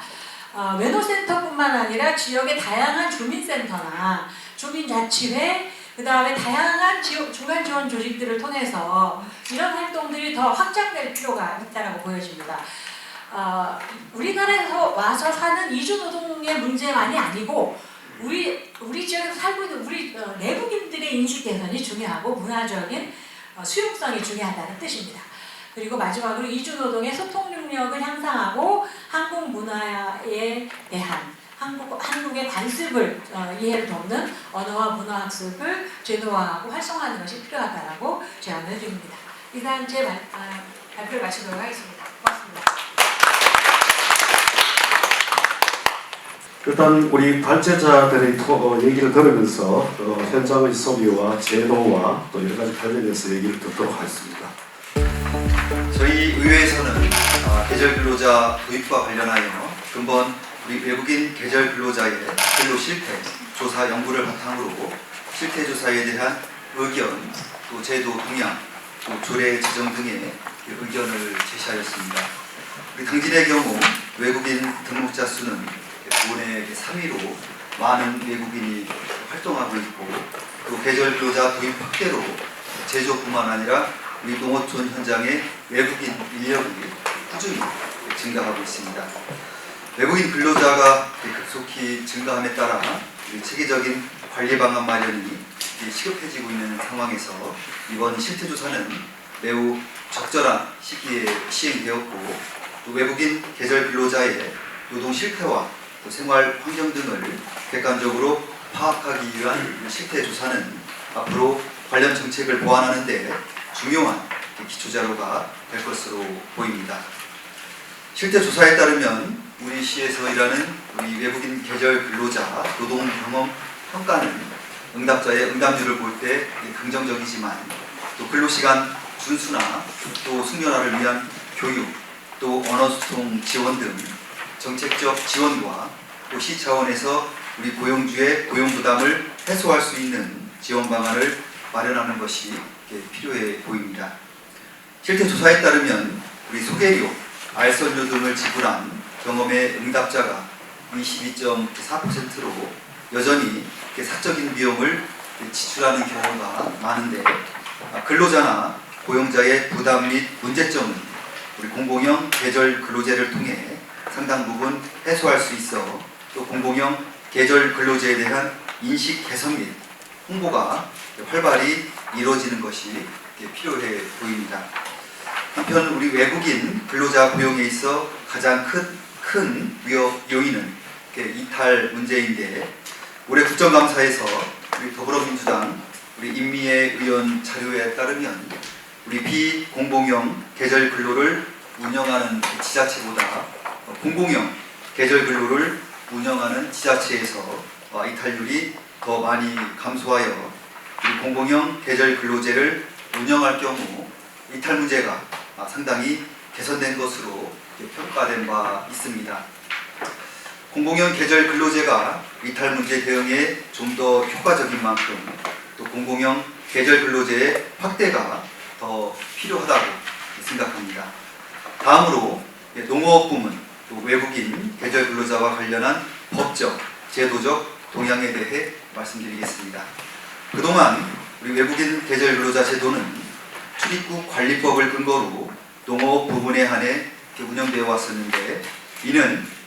외노센터뿐만 아니라 지역의 다양한 주민센터나 주민자치회 그 다음에 다양한 중간 지원 조직들을 통해서 이런 활동들이 더 확장될 필요가 있다고 보여집니다. 우리나라에서 와서 사는 이주노동의 문제만이 아니고 우리 지역에서 살고 있는 우리 내국인들의 인식 개선이 중요하고 문화적인 수용성이 중요하다는 뜻입니다. 그리고 마지막으로 이주노동의 소통 능력을 향상하고 한국 문화에 대한 한국의 관습을 이해를 돕는 언어와 문화 학습을 제도화하고 활성화하는 것이 필요하다고 제안을 드립니다. 이상 제 발표를 마치도록 하겠습니다. 고맙습니다. 일단 우리 발제자들의 얘기를 들으면서 현장의 소비와 제도와 또 여러 가지 관련해서 얘기를 듣도록 하겠습니다. 저희 의회에서는 계절 근로자 도입과 관련하여 근본 우리 외국인 계절 근로자의 근로 실태 조사 연구를 바탕으로 실태 조사에 대한 의견, 또 제도 동향, 또 조례 지정 등의 의견을 제시하였습니다. 우리 당진의 경우 외국인 등록자 수는 부원의 3위로 많은 외국인이 활동하고 있고 또 계절 근로자 도입 확대로 제조뿐만 아니라 우리 농어촌 현장의 외국인 인력이 꾸준히 증가하고 있습니다. 외국인 근로자가 급속히 증가함에 따라 체계적인 관리 방안 마련이 시급해지고 있는 상황에서 이번 실태조사는 매우 적절한 시기에 시행되었고, 또 외국인 계절 근로자의 노동 실태와 또 생활 환경 등을 객관적으로 파악하기 위한 실태조사는 앞으로 관련 정책을 보완하는 데 중요한 기초자료가 될 것으로 보입니다. 실태조사에 따르면 우리 시에서 일하는 우리 외국인 계절 근로자 노동 경험 평가는 응답자의 응답률을 볼 때 긍정적이지만, 또 근로시간 준수나 또 숙련화를 위한 교육, 또 언어소통 지원 등 정책적 지원과 또 시 차원에서 우리 고용주의 고용 부담을 해소할 수 있는 지원 방안을 마련하는 것이 필요해 보입니다. 실태조사에 따르면 우리 소개료, 알선료 등을 지불한 경험의 응답자가 22.4%로 여전히 사적인 비용을 지출하는 경우가 많은데, 근로자나 고용자의 부담 및 문제점은 우리 공공형 계절 근로제를 통해 상당 부분 해소할 수 있어 또 공공형 계절 근로제에 대한 인식 개선 및 홍보가 활발히 이루어지는 것이 필요해 보입니다. 한편 우리 외국인 근로자 고용에 있어 가장 큰 위협 요인은 이탈 문제인데, 올해 국정감사에서 우리 더불어민주당 우리 임미애 의원 자료에 따르면 우리 비공공형 계절 근로를 운영하는 지자체보다 공공형 계절 근로를 운영하는 지자체에서 이탈률이 더 많이 감소하여 우리 공공형 계절 근로제를 운영할 경우 이탈 문제가 상당히 개선된 것으로 평가된 바 있습니다. 공공형 계절 근로제가 이탈 문제 대응에 좀 더 효과적인 만큼 또 공공형 계절 근로제의 확대가 더 필요하다고 생각합니다. 다음으로 농업 부문 또 외국인 계절 근로자와 관련한 법적, 제도적 동향에 대해 말씀드리겠습니다. 그동안 우리 외국인 계절 근로자 제도는 출입국 관리법을 근거로 농업 부문에 한해 운영되어 왔었는데, 이는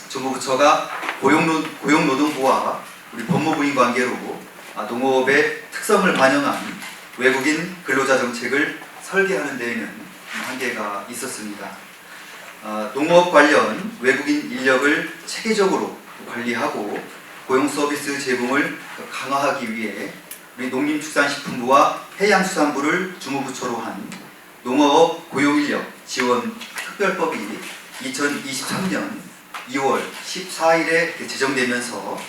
정부부처가 고용노동부와 우리 법무부인 관계로 농업의 특성을 반영한 외국인 근로자 정책을 설계하는 데에는 한계가 있었습니다. 농업 관련 외국인 인력을 체계적으로 관리하고 고용 서비스 제공을 강화하기 위해 우리 농림축산식품부와 해양수산부를 주무부처로 한 농업 고용인력 지원 특별법이 2023년 2월 14일에 제정되면서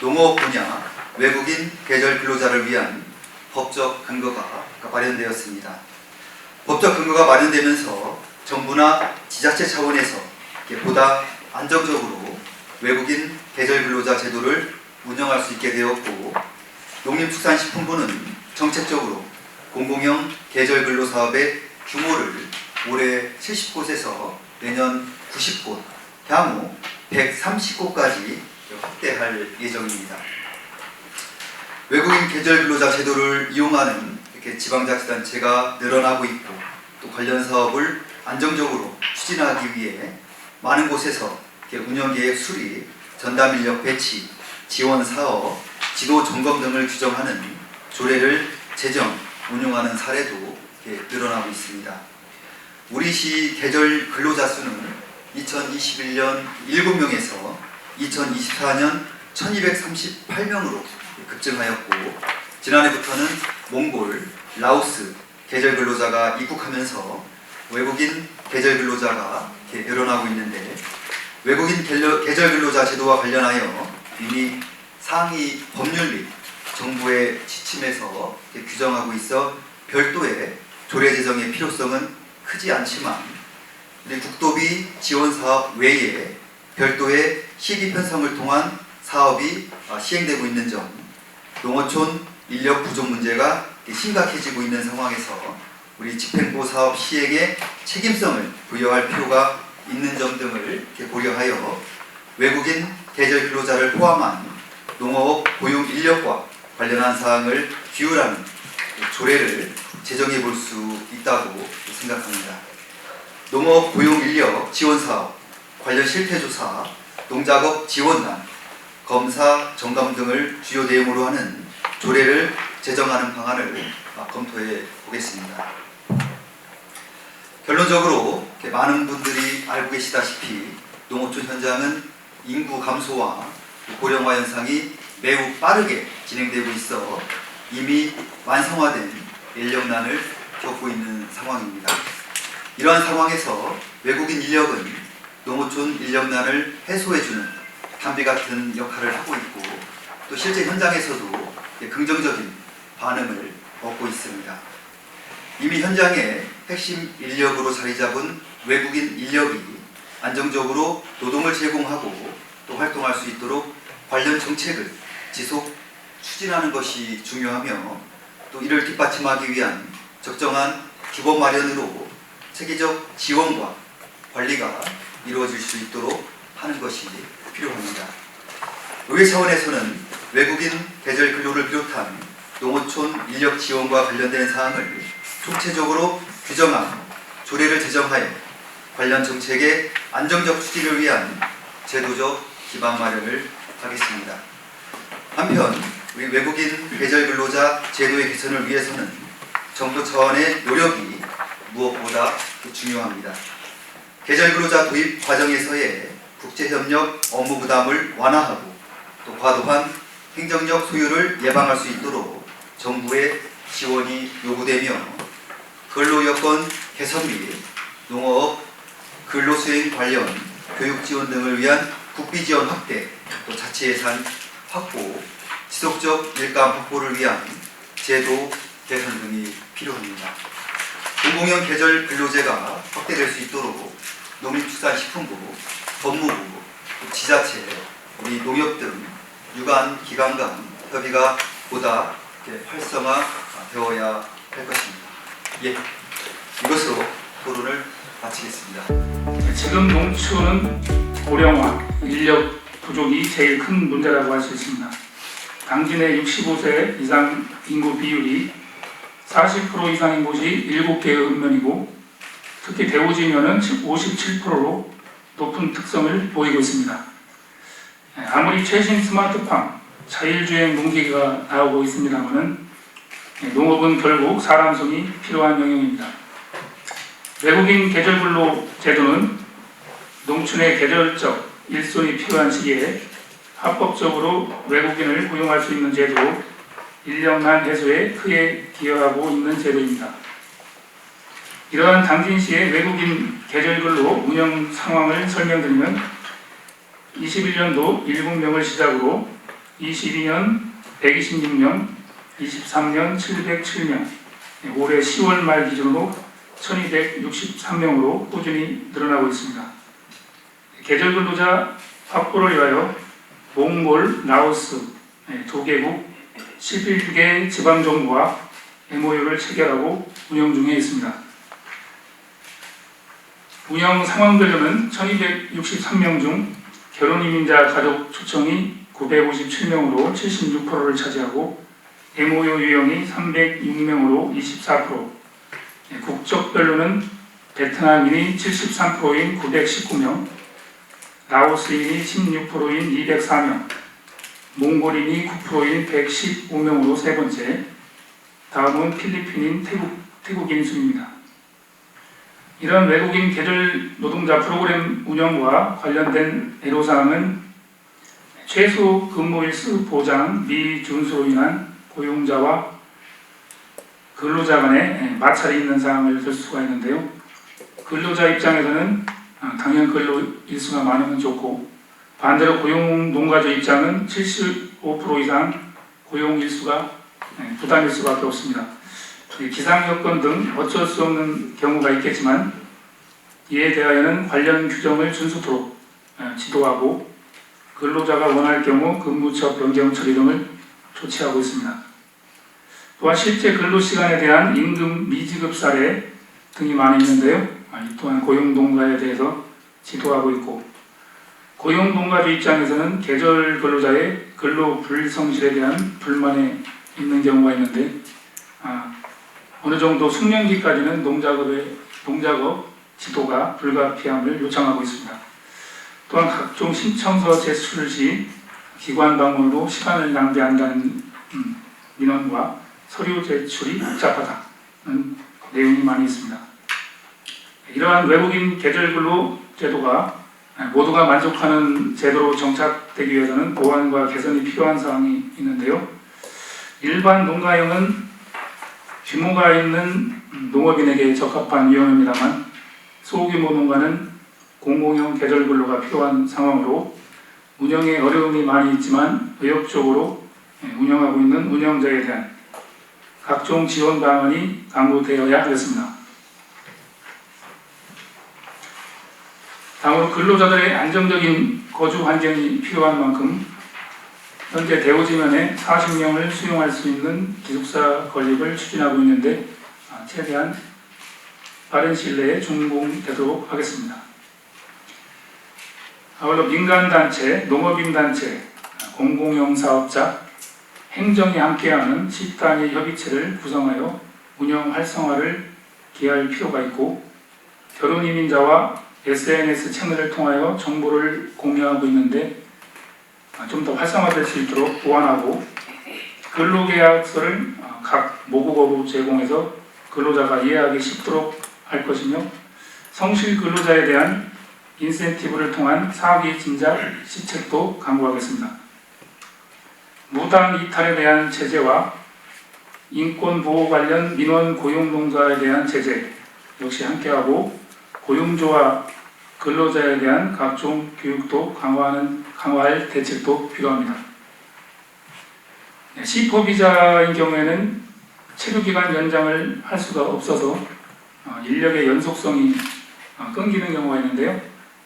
농업 분야 외국인 계절 근로자를 위한 법적 근거가 마련되었습니다. 법적 근거가 마련되면서 정부나 지자체 차원에서 보다 안정적으로 외국인 계절 근로자 제도를 운영할 수 있게 되었고, 농림축산식품부는 정책적으로 공공형 계절 근로 사업의 규모를 올해 70곳에서 내년 90곳, 향후 130곳까지 확대할 예정입니다. 외국인 계절 근로자 제도를 이용하는 지방자치단체가 늘어나고 있고, 또 관련 사업을 안정적으로 추진하기 위해 많은 곳에서 운영계획 수립, 전담인력 배치, 지원 사업, 지도 점검 등을 규정하는 조례를 제정, 운용하는 사례도 늘어나고 있습니다. 우리 시 계절 근로자 수는 2021년 7명에서 2024년 1238명으로 급증하였고, 지난해부터는 몽골, 라오스 계절 근로자가 입국하면서 외국인 계절 근로자가 늘어나고 있는데, 외국인 계절 근로자 제도와 관련하여 이미 상위 법률 및 정부의 지침에서 규정하고 있어 별도의 조례 제정의 필요성은 크지 않지만, 국도비 지원 사업 외에 별도의 시기 편성을 통한 사업이 시행되고 있는 점, 농어촌 인력 부족 문제가 심각해지고 있는 상황에서 우리 집행부 사업 시행에 책임성을 부여할 필요가 있는 점 등을 고려하여 외국인 계절 근로자를 포함한 농업 고용 인력과 관련한 사항을 규율하는 조례를 제정해 볼 수 있다고 생각합니다. 농업 고용 인력 지원 사업, 관련 실태조사, 농작업 지원단, 검사, 점검 등을 주요 내용으로 하는 조례를 제정하는 방안을 검토해 보겠습니다. 결론적으로 많은 분들이 알고 계시다시피 농어촌 현장은 인구 감소와 고령화 현상이 매우 빠르게 진행되고 있어 이미 완성화된 인력난을 겪고 있는 상황입니다. 이러한 상황에서 외국인 인력은 농어촌 인력난을 해소해주는 담비 같은 역할을 하고 있고 또 실제 현장에서도 긍정적인 반응을 얻고 있습니다. 이미 현장에 핵심 인력으로 자리 잡은 외국인 인력이 안정적으로 노동을 제공하고 또 활동할 수 있도록 관련 정책을 지속 추진하는 것이 중요하며 또 이를 뒷받침하기 위한 적정한 규범 마련으로 체계적 지원과 관리가 이루어질 수 있도록 하는 것이 필요합니다. 의회 차원에서는 외국인 계절 근로를 비롯한 농어촌 인력 지원과 관련된 사항을 총체적으로 규정한 조례를 제정하여 관련 정책의 안정적 추진을 위한 제도적 기반 마련을 하겠습니다. 한편 우리 외국인 계절 근로자 제도의 개선을 위해서는 정부 차원의 노력이 무엇보다 중요합니다. 계절 근로자 도입 과정에서의 국제협력 업무 부담을 완화하고 또 과도한 행정력 소요를 예방할 수 있도록 정부의 지원이 요구되며 근로여건 개선 및 농어업 근로수행 관련 교육 지원 등을 위한 국비 지원 확대, 또 자체 예산 확보, 지속적 일감 확보를 위한 제도 개선 등이 필요합니다. 공공형 계절 근로제가 확대될 수 있도록 농림축산식품부, 법무부, 지자체, 우리 농협 등 유관 기관 간 협의가 보다 활성화되어야 할 것입니다. 예, 이것으로 토론을 마치겠습니다. 지금 농촌은 고령화, 인력 부족이 제일 큰 문제라고 할 수 있습니다. 당진의 65세 이상 인구 비율이 40% 이상인 곳이 7개의 읍면이고 특히 대우지면은 57%로 높은 특성을 보이고 있습니다. 아무리 최신 스마트팜, 자율주행 농기계가 나오고 있습니다만은 농업은 결국 사람 손이 필요한 영역입니다. 외국인 계절근로 제도는 농촌의 계절적 일손이 필요한 시기에 합법적으로 외국인을 고용할 수 있는 제도로 인력난 해소에 크게 기여하고 있는 제도입니다. 이러한 당진시의 외국인 계절근로 운영 상황을 설명드리면 21년도 7명을 시작으로 22년 126명, 23년 707명, 올해 10월 말 기준으로 1263명으로 꾸준히 늘어나고 있습니다. 계절근로자 확보를 위하여 몽골, 라오스 2개국 11개 지방정부와 MOU를 체결하고 운영 중에 있습니다. 운영 상황별로는 1263명 중 결혼이민자 가족 초청이 957명으로 76%를 차지하고 MOU 유형이 306명으로 24%, 국적별로는 베트남인이 73%인 919명, 라오스인이 16%인 204명, 몽골인이 9%인 115명으로 세 번째, 다음은 필리핀인 태국인 순입니다. 이런 외국인 계절 노동자 프로그램 운영과 관련된 애로사항은 최소 근무일수 보장 미준수로 인한 고용자와 근로자 간에 마찰이 있는 사항을 들 수가 있는데요. 근로자 입장에서는 당연 근로일수가 많으면 좋고 반대로 고용농가주 입장은 75% 이상 고용일수가 부담일 수밖에 없습니다. 기상여건 등 어쩔 수 없는 경우가 있겠지만 이에 대하여는 관련 규정을 준수토록 지도하고 근로자가 원할 경우 근무처 변경 처리 등을 조치하고 있습니다. 또한 실제 근로시간에 대한 임금 미지급 사례 등이 많이 있는데요. 이 또한 고용농가에 대해서 지도하고 있고 고용농가주 입장에서는 계절 근로자의 근로 불성실에 대한 불만이 있는 경우가 있는데 어느 정도 숙련기까지는 농작업 지도가 불가피함을 요청하고 있습니다. 또한 각종 신청서 제출 시 기관 방문으로 시간을 낭비한다는 민원과 서류 제출이 복잡하다는 내용이 많이 있습니다. 이러한 외국인 계절근로 제도가 모두가 만족하는 제도로 정착되기 위해서는 보완과 개선이 필요한 사항이 있는데요. 일반 농가형은 규모가 있는 농업인에게 적합한 유형입니다만 소규모 농가는 공공형 계절근로가 필요한 상황으로 운영에 어려움이 많이 있지만 의욕적으로 운영하고 있는 운영자에 대한 각종 지원 방안이 강구되어야 하겠습니다. 다음으로 근로자들의 안정적인 거주 환경이 필요한 만큼 현재 대우지면에 40명을 수용할 수 있는 기숙사 건립을 추진하고 있는데 최대한 빠른 시일 내에 준공되도록 하겠습니다. 아울러 민간단체, 농업인단체, 공공형 사업자, 행정이 함께하는 집단위 협의체를 구성하여 운영 활성화를 기할 필요가 있고 결혼이민자와 SNS 채널을 통하여 정보를 공유하고 있는데 좀 더 활성화될 수 있도록 보완하고 근로계약서를 각 모국어로 제공해서 근로자가 이해하기 쉽도록 할 것이며 성실 근로자에 대한 인센티브를 통한 사기 진작 시책도 강구하겠습니다. 무단 이탈에 대한 제재와 인권보호 관련 민원 고용농가에 대한 제재 역시 함께하고 고용주와 근로자에 대한 각종 교육도 강화할 대책도 필요합니다. C4 비자인 경우에는 체류기간 연장을 할 수가 없어서 인력의 연속성이 끊기는 경우가 있는데요.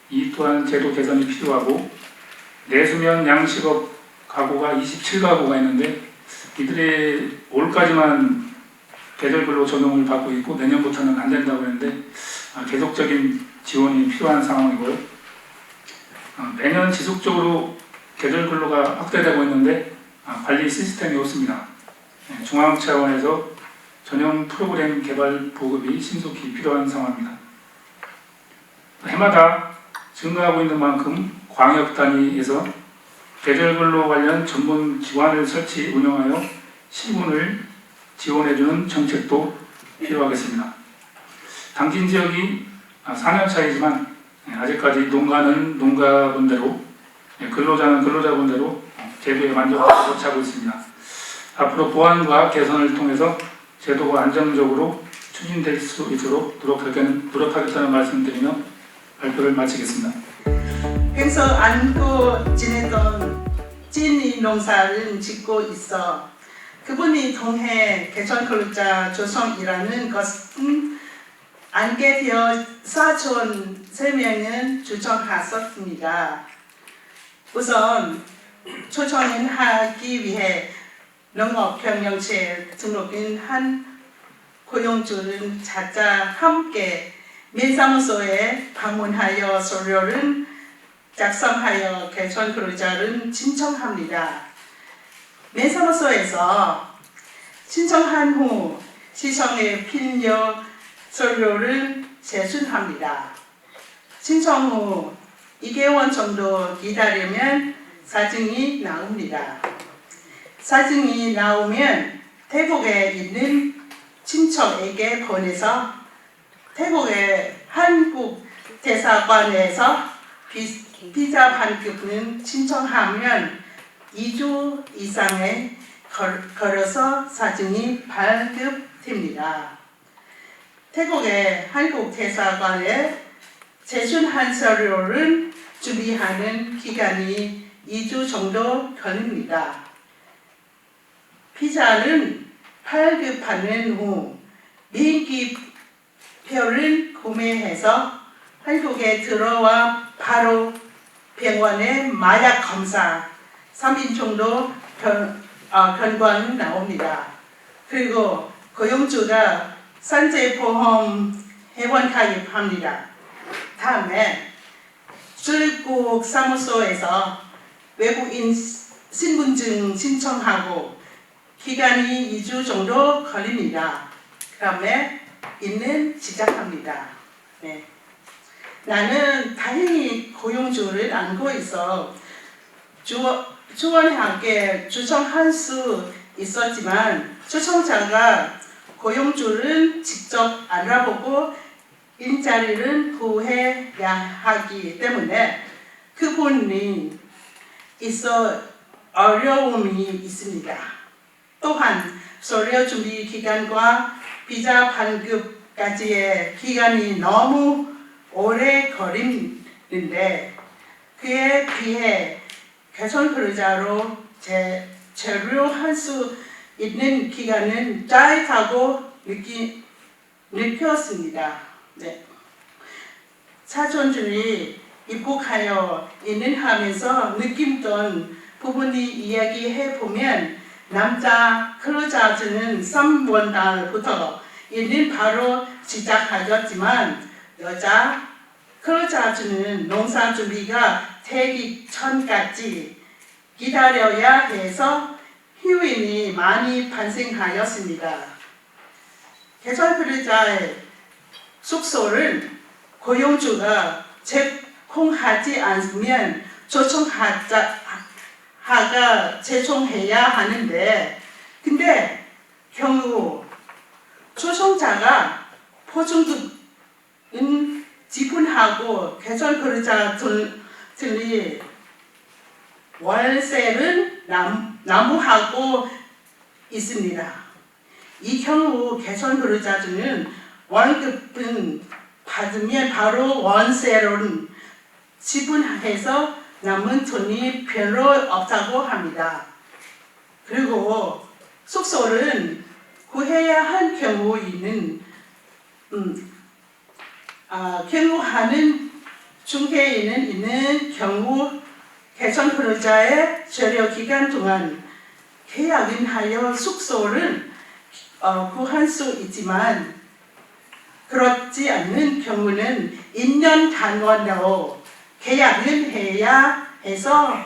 이 또한 제도 개선이 필요하고 내수면 양식업 가구가 27가구가 있는데 이들이 올까지만 계절별로 적용을 받고 있고 내년부터는 안 된다고 했는데 계속적인 지원이 필요한 상황이고요. 매년 지속적으로 계절 근로가 확대되고 있는데 관리 시스템이 없습니다. 중앙 차원에서 전용 프로그램 개발 보급이 신속히 필요한 상황입니다. 해마다 증가하고 있는 만큼 광역 단위에서 계절 근로 관련 전문 기관을 설치 운영하여 시군을 지원해주는 정책도 필요하겠습니다. 당진 지역이 4년 차이지만 아직까지 농가는 농가분대로 근로자는 근로자분대로 제도에 만족하지 못하고 있습니다. 앞으로 보완과 개선을 통해서 제도가 안정적으로 추진될 수 있도록 노력하겠다는 말씀드리며 발표를 마치겠습니다. 평소 안고 지내던 찐이 농사를 짓고 있어 그분이 통해 개천근로자 조성이라는 것은 앉게 되어 사촌 3명은 초청하셨습니다. 우선 초청하기 위해 농업경영체 등록인 한 고용주는 찾아 함께 면사무소에 방문하여 서류를 작성하여 개천근로자를 신청합니다. 면사무소에서 신청한 후 시청에 필요 서류를 제출합니다. 신청 후 2개월 정도 기다리면 사진이 나옵니다. 사진이 나오면 태국에 있는 친척에게 보내서 태국의 한국 대사관에서 비자 발급은 신청하면 2주 이상에 걸어서 사진이 발급됩니다. 태국의 한국 대사관에 제출한 서류를 준비하는 기간이 2주 정도 걸립니다. 비자는 발급하는 후 비행기표를 구매해서 한국에 들어와 바로 병원에 마약 검사 3일 정도 결과는 나옵니다. 그리고 고용주가 산재보험 회원 가입합니다. 다음에 출국 사무소에서 외국인 신분증 신청하고 기간이 2주 정도 걸립니다. 그 다음에 일은 시작합니다. 네. 나는 다행히 고용주를 안고 있어 주원하게 초청할 수 있었지만 초청자가 고용주를 직접 알아보고 일자리를 구해야 하기 때문에 그분이 있어 어려움이 있습니다. 또한 서류 준비 기간과 비자 발급까지의 기간이 너무 오래 걸리는데 그에 비해 개선 근로자로 체류할 수 있는 기간은 짧다고 느꼈습니다. 네. 사촌들이 입국하여 있는 하면서 느꼈던 부분이 이야기해 보면 남자 근로자들은 3월 달부터 일은 바로 시작하였지만 여자 근로자들은 농사 준비가 되기 전까지 기다려야 해서 휴인이 많이 발생하였습니다. 개설 근로자의 숙소를 고용주가 제공하지 않으면 초청자가 제공해야 하는데 근데 경우 초청자가 보증금은 지분하고 개설 근로자들이 월세를 납부하고 있습니다. 이 경우 개선 근로자들은 월급은 받으면 바로 월세를 지분해서 남은 돈이 별로 없다고 합니다. 그리고 숙소를 구해야 할 경우에는 경우하는 중개인은 있는 경우 개선 근로자의 체류 기간 동안 계약은 하여 숙소를 구할 수 있지만 그렇지 않는 경우는 1년 단원으로 계약을 해야 해서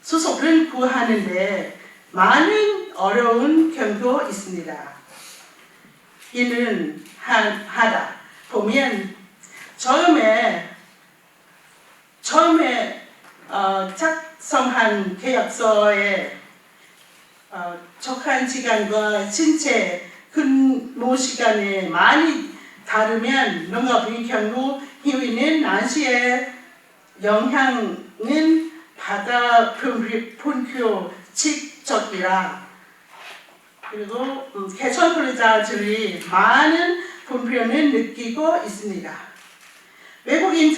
수속을 구하는데 많은 어려운 경우도 있습니다. 이는 하다 보면 처음에 작성한 계약서에 적한 시간과 신체 근무 시간에 많이 다르면 농업의 경우 휴일은 날씨에 영향은 바다 분표 직접이라 그리고 개선 근로자들이 많은 분표는 느끼고 있습니다. 외국인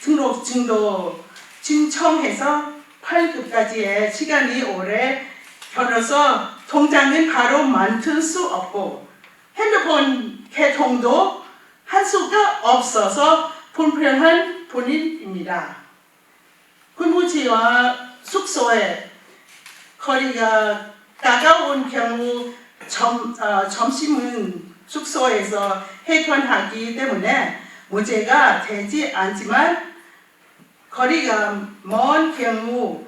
등록증도 신청해서 8급까지의 시간이 오래 걸려서 통장은 바로 만들 수 없고 핸드폰 개통도 할 수가 없어서 불편한 분위기입니다. 근무지와 숙소에 거리가 가까운 경우 점심은 숙소에서 해결하기 때문에 문제가 되지 않지만 거리가 먼 경우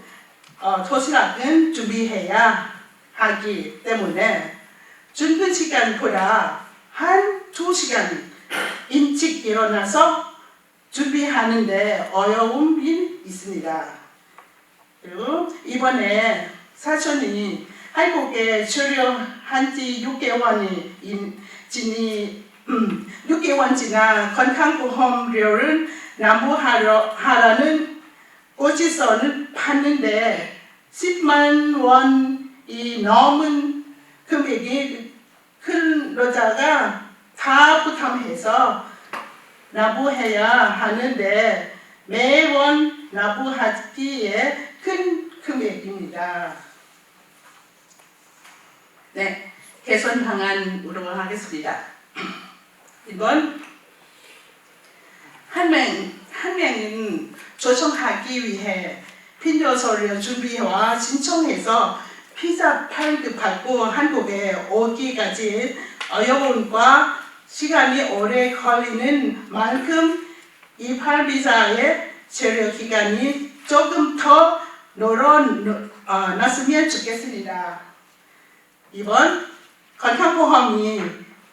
도시락은 준비해야 하기 때문에 준비 시간보다 한 2시간 일찍 일어나서 준비하는데 어려움이 있습니다. 그리고 이번에 사촌이 한국에 체류한 지 6개월이 지나 건강보험료를 납부하라는 고지서를 봤는데 10만 원이 넘은 금액이 근로자가 다 부담해서 납부해야 하는데 매월 납부하기에 큰 금액입니다. 네, 개선 방안으로 하겠습니다. 이번 한 명은 초청하기 위해 빈도서류 준비와 신청해서 비자 발급받고 한국에 오기까지 어려움과 시간이 오래 걸리는 만큼 이팔 비자의 체류 기간이 조금 더 늘어났으면 좋겠습니다. 이번 건강보험이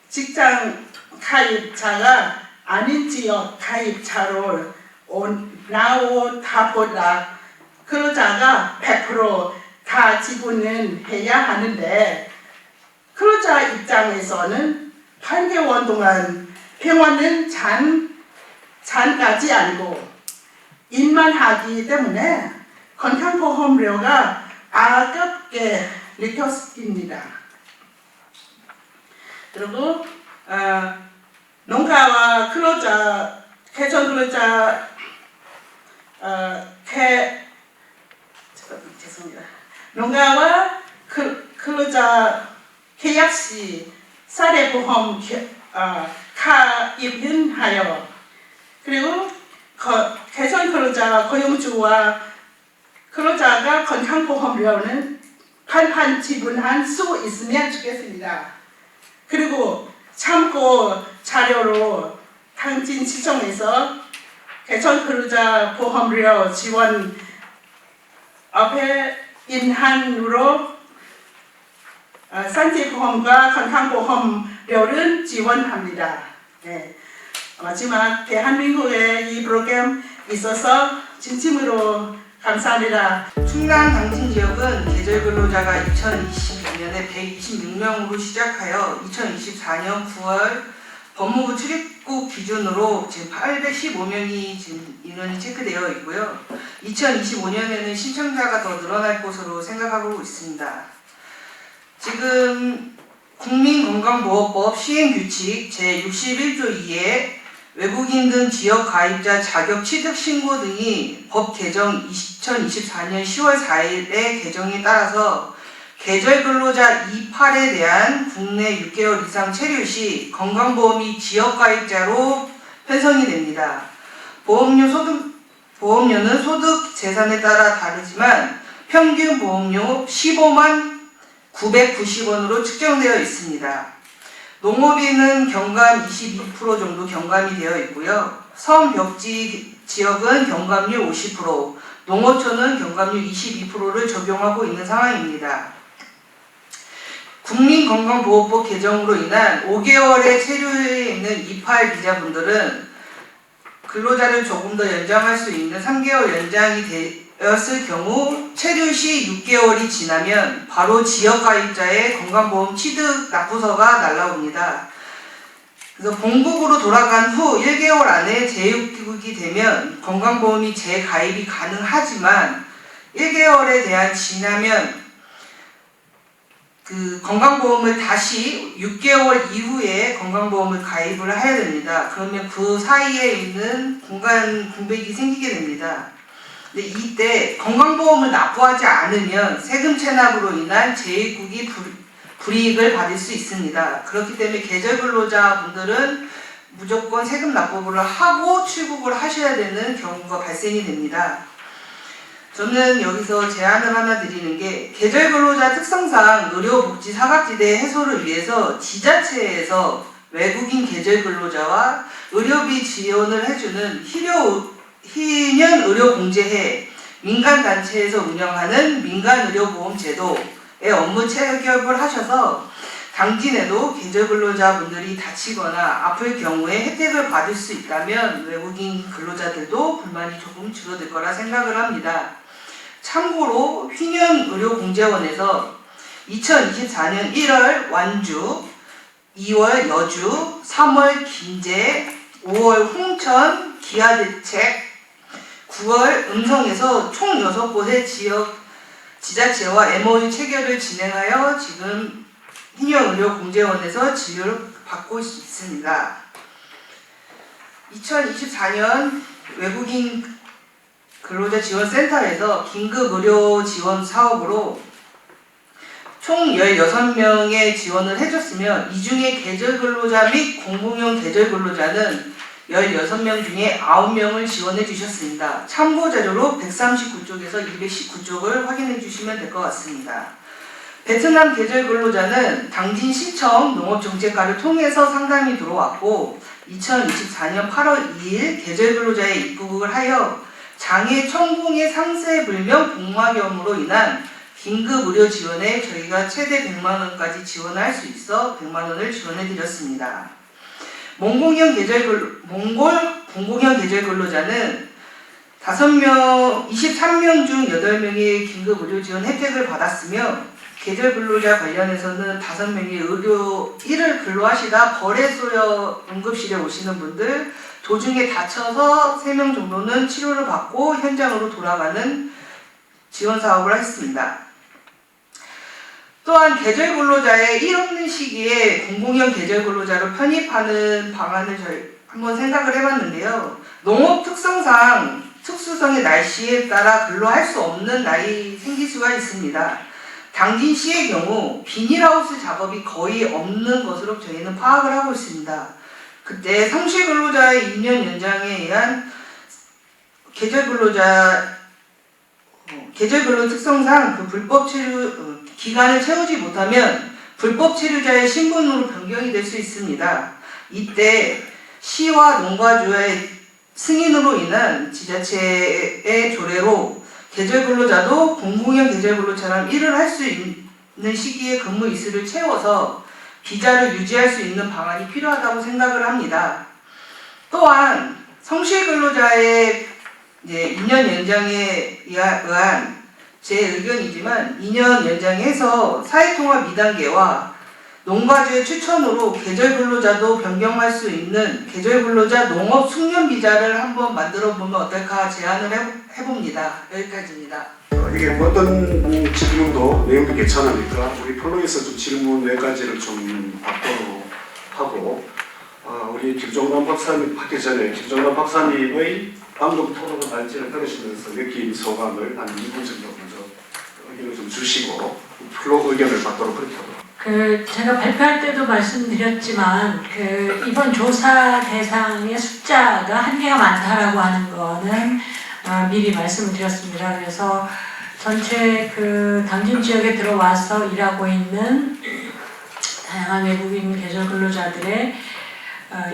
직장 가입자가 아닌 지역 가입자로 나오다보다 근로자가 100%다 지불은 해야 하는데 근로자 입장에서는 8개월 동안 병원은 잔까지 아니고 일만 하기 때문에 건강보험료가 아깝게 느껴집니다. 그리고 농가와 근로자, 개정 근로자 죄송합니다. 농가와 근로자 계약 시 사례보험 가입은 하여 그리고 개정 근로자와 고용주와 근로자가 건강보험료는 반반 지불할 수 있으면 좋겠습니다. 그리고 참고 자료로 당진 시청에서 개정 근로자 보험료 지원 앞에 인한으로 산재보험과 건강보험료를 지원합니다. 네. 마지막 대한민국에 이 프로그램 있어서 진심으로 감사합니다. 충남 당진 지역은 계절 근로자가 2022년에 126명으로 시작하여 2024년 9월 법무부 출입국 기준으로 지금 815명이 지금 인원이 체크되어 있고요. 2025년에는 신청자가 더 늘어날 것으로 생각하고 있습니다. 지금 국민건강보호법 시행규칙 제61조 2에 외국인 등 지역 가입자 자격 취득 신고 등이 법 개정 2024년 10월 4일의 개정에 따라서 계절 근로자 28에 대한 국내 6개월 이상 체류 시 건강보험이 지역 가입자로 편성이 됩니다. 보험료는 소득 재산에 따라 다르지만 평균 보험료 15만 990원으로 측정되어 있습니다. 농업인은 경감 22% 정도 경감이 되어 있고요. 섬 벽지 지역은 경감률 50%, 농어촌은 경감률 22%를 적용하고 있는 상황입니다. 국민건강보호법 개정으로 인한 5개월의 체류에 있는 28 비자분들은 근로자를 조금 더 연장할 수 있는 3개월 연장이 되었을 경우 체류 시 6개월이 지나면 바로 지역가입자의 건강보험 취득 납부서가 날라옵니다. 그래서 본국으로 돌아간 후 1개월 안에 재입국이 되면 건강보험이 재가입이 가능하지만 1개월에 대한 지나면 그 건강보험을 다시 6개월 이후에 건강보험을 가입을 해야 됩니다. 그러면 그 사이에 있는 공백이 생기게 됩니다. 근데 이때 건강보험을 납부하지 않으면 세금 체납으로 인한 재입국이 불이익을 받을 수 있습니다. 그렇기 때문에 계절 근로자분들은 무조건 세금 납부를 하고 출국을 하셔야 되는 경우가 발생이 됩니다. 저는 여기서 제안을 하나 드리는 게 계절 근로자 특성상 의료복지 사각지대 해소를 위해서 지자체에서 외국인 계절 근로자와 의료비 지원을 해주는 희년 의료공제회 민간단체에서 운영하는 민간의료보험 제도에 업무 체결을 하셔서 당진에도 계절 근로자분들이 다치거나 아플 경우에 혜택을 받을 수 있다면 외국인 근로자들도 불만이 조금 줄어들 거라 생각을 합니다. 참고로 휘년의료공제원에서 2024년 1월 완주, 2월 여주, 3월 긴제, 5월 홍천, 기아대책, 9월 음성에서 총 6곳의 지역 지자체와 MOU 체결을 진행하여 지금 휘년의료공제원에서 진료를 받고 있습니다. 2024년 외국인 근로자 지원센터에서 긴급의료 지원 사업으로 총 16명의 지원을 해줬으며 이 중에 계절 근로자 및 공공용 계절 근로자는 16명 중에 9명을 지원해 주셨습니다. 참고 자료로 139쪽에서 219쪽을 확인해 주시면 될 것 같습니다. 베트남 계절 근로자는 당진 시청 농업정책과를 통해서 상담이 들어왔고 2024년 8월 2일 계절 근로자에 입국을 하여 장애 천궁의 상세 불명 복막염으로 인한 긴급 의료 지원에 저희가 최대 100만 원까지 지원할 수 있어 100만 원을 지원해 드렸습니다. 몽골 공공형 계절 근로자는 23명 중 8명이 긴급 의료 지원 혜택을 받았으며 계절 근로자 관련해서는 5명이 의료 1을 근로하시다 벌에 쏘여 응급실에 오시는 분들, 도중에 다쳐서 3명 정도는 치료를 받고 현장으로 돌아가는 지원 사업을 했습니다. 또한 계절 근로자의 일 없는 시기에 공공형 계절 근로자로 편입하는 방안을 저희 한번 생각을 해봤는데요. 농업 특성상 특수성의 날씨에 따라 근로할 수 없는 날이 생길 수가 있습니다. 당진시의 경우 비닐하우스 작업이 거의 없는 것으로 저희는 파악을 하고 있습니다. 그때 성실 근로자의 2년 연장에 의한 계절 근로 특성상 그 불법 체류 기간을 채우지 못하면 불법 체류자의 신분으로 변경이 될 수 있습니다. 이때 시와 농가주의 승인으로 인한 지자체의 조례로 계절 근로자도 공공형 계절 근로처럼 일을 할 수 있는 시기에 근무 일수를 채워서 비자를 유지할 수 있는 방안이 필요하다고 생각을 합니다. 또한 성실 근로자의 2년 연장에 의한 제 의견이지만 2년 연장해서 사회통합 2단계와 농가주의 추천으로 계절 근로자도 변경할 수 있는 계절 근로자 농업 숙련 비자를 한번 만들어 보면 어떨까 제안을 해봅니다. 여기까지입니다. 이게 어떤 질문도 내용도 괜찮으니까 우리 플로에서 좀 질문 몇 가지를 좀 받도록 하고 우리 김종남 박사님 하기 전에 김종남 박사님의 방금 토론의 말씀을 들으시면서 느낀 소감을 한 2분 정도 먼저 의견을 좀 주시고 플로 의견을 받도록 그렇게 하도록. 제가 발표할 때도 말씀드렸지만 이번 조사 대상의 숫자가 한계가 많다라고 하는 거는 미리 말씀을 드렸습니다. 그래서 전체 당진 지역에 들어와서 일하고 있는 다양한 외국인 계절 근로자들의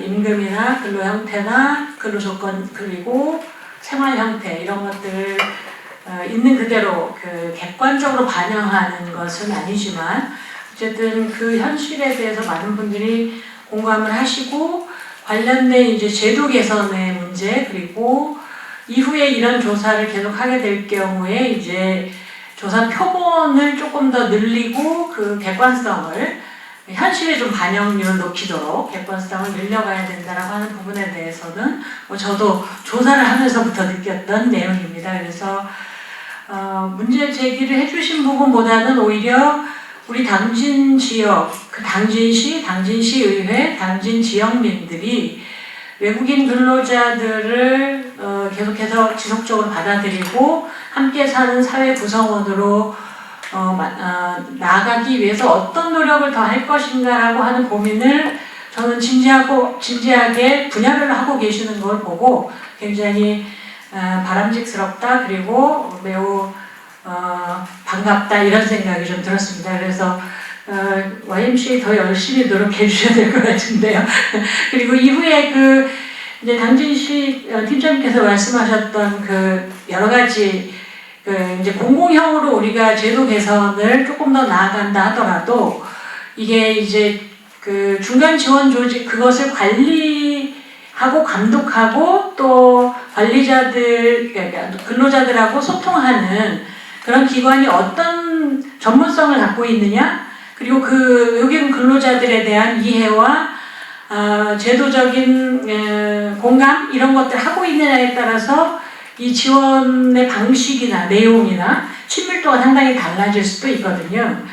임금이나 근로 형태나 근로 조건 그리고 생활 형태 이런 것들을 있는 그대로 객관적으로 반영하는 것은 아니지만 어쨌든 그 현실에 대해서 많은 분들이 공감을 하시고 관련된 이제 제도 개선의 문제 그리고 이후에 이런 조사를 계속하게 될 경우에 이제 조사 표본을 조금 더 늘리고 그 객관성을 현실에 좀 반영률을 높이도록 객관성을 늘려가야 된다라고 하는 부분에 대해서는 저도 조사를 하면서부터 느꼈던 내용입니다. 그래서 문제 제기를 해주신 부분보다는 오히려 우리 당진 지역, 당진시, 당진시의회, 당진 지역민들이 외국인 근로자들을 계속해서 지속적으로 받아들이고 함께 사는 사회 구성원으로 나아가기 위해서 어떤 노력을 더 할 것인가라고 하는 고민을 저는 진지하게 분야별로 하고 계시는 걸 보고 굉장히 바람직스럽다 그리고 매우 반갑다 이런 생각이 좀 들었습니다. 그래서 YMCA 더 열심히 노력해 주셔야 될 것 같은데요. 그리고 이후에 이제 당진시 팀장님께서 말씀하셨던 여러 가지 이제 공공형으로 우리가 제도 개선을 조금 더 나아간다 하더라도 이게 이제 중간 지원 조직 그것을 관리하고 감독하고 또 관리자들 근로자들하고 소통하는 그런 기관이 어떤 전문성을 갖고 있느냐 그리고 외국인 근로자들에 대한 이해와 제도적인 공감 이런 것들 하고 있느냐에 따라서 이 지원의 방식이나 내용이나 친밀도가 상당히 달라질 수도 있거든요.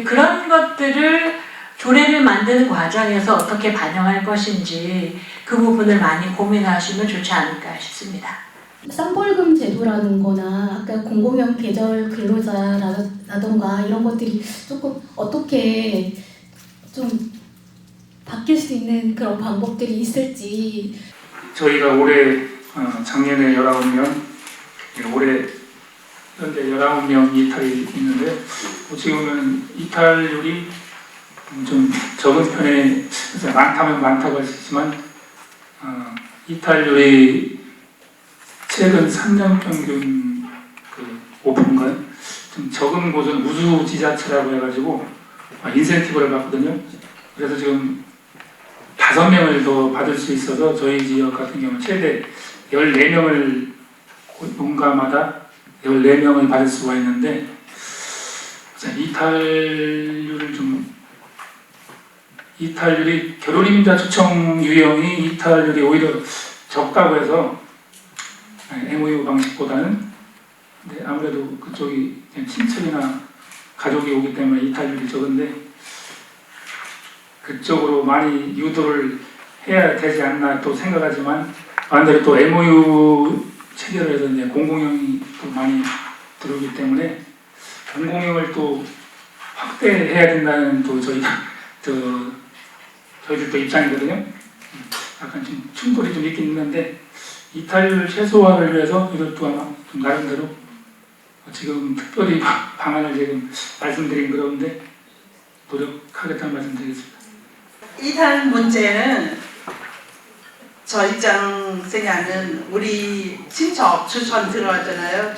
그런 것들을 조례를 만드는 과정에서 어떻게 반영할 것인지 그 부분을 많이 고민하시면 좋지 않을까 싶습니다. 쌍벌금 제도라는 거나 아까 공공형 계절 근로자라던가 이런 것들이 조금 어떻게 좀 바뀔 수 있는 그런 방법들이 있을지. 저희가 올해 작년에 19명, 올해 현재 19명 이탈이 있는데 지금은 이탈률이 좀 적은 편에 많다면 많다고 하시지만 이탈률이 최근 3년 평균 5%인가요? 좀 적은 곳은 우수 지자체라고 해가지고 인센티브를 받거든요. 그래서 지금 5명을 더 받을 수 있어서 저희 지역 같은 경우는 최대 14명을 농가마다 14명을 받을 수가 있는데 이탈률이 결혼임자 초청 유형이 이탈률이 오히려 적다고 해서 MOU 방식보다는 아무래도 그쪽이 친척이나 가족이 오기 때문에 이탈률이 적은데 그쪽으로 많이 유도를 해야 되지 않나 또 생각하지만 반대로 또 MOU 체결을 해서 이제 공공형이 또 많이 들어오기 때문에 공공형을 또 확대해야 된다는 또 저희들도 입장이거든요. 약간 좀 충돌이 좀 있긴 있는데 이탈률 최소화를 위해서 이것도 아마 좀 나름대로 지금 특별히 방안을 지금 말씀드린 그런데 노력하겠다는 말씀드리겠습니다. 이탈 문제는 저 입장 생각은 우리 친척 추천 들어왔잖아요.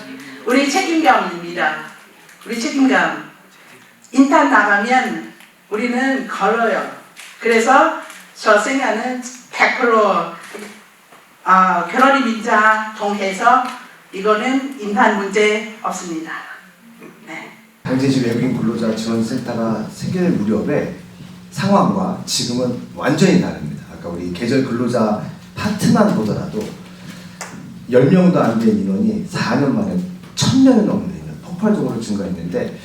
우리 책임감입니다. 우리 책임감. 인턴 나가면 우리는 걸어요. 그래서 저 생각은 100% 결혼임자 통해서 이거는 인턴 문제 없습니다. 네. 당시 외국인 근로자 지원센터가 생길 무렵에 상황과 지금은 완전히 다릅니다. 아까 우리 계절 근로자 파트만 보더라도 10명도 안 된 인원이 4년 만에 1000명이 넘는 인원 폭발적으로 증가했는데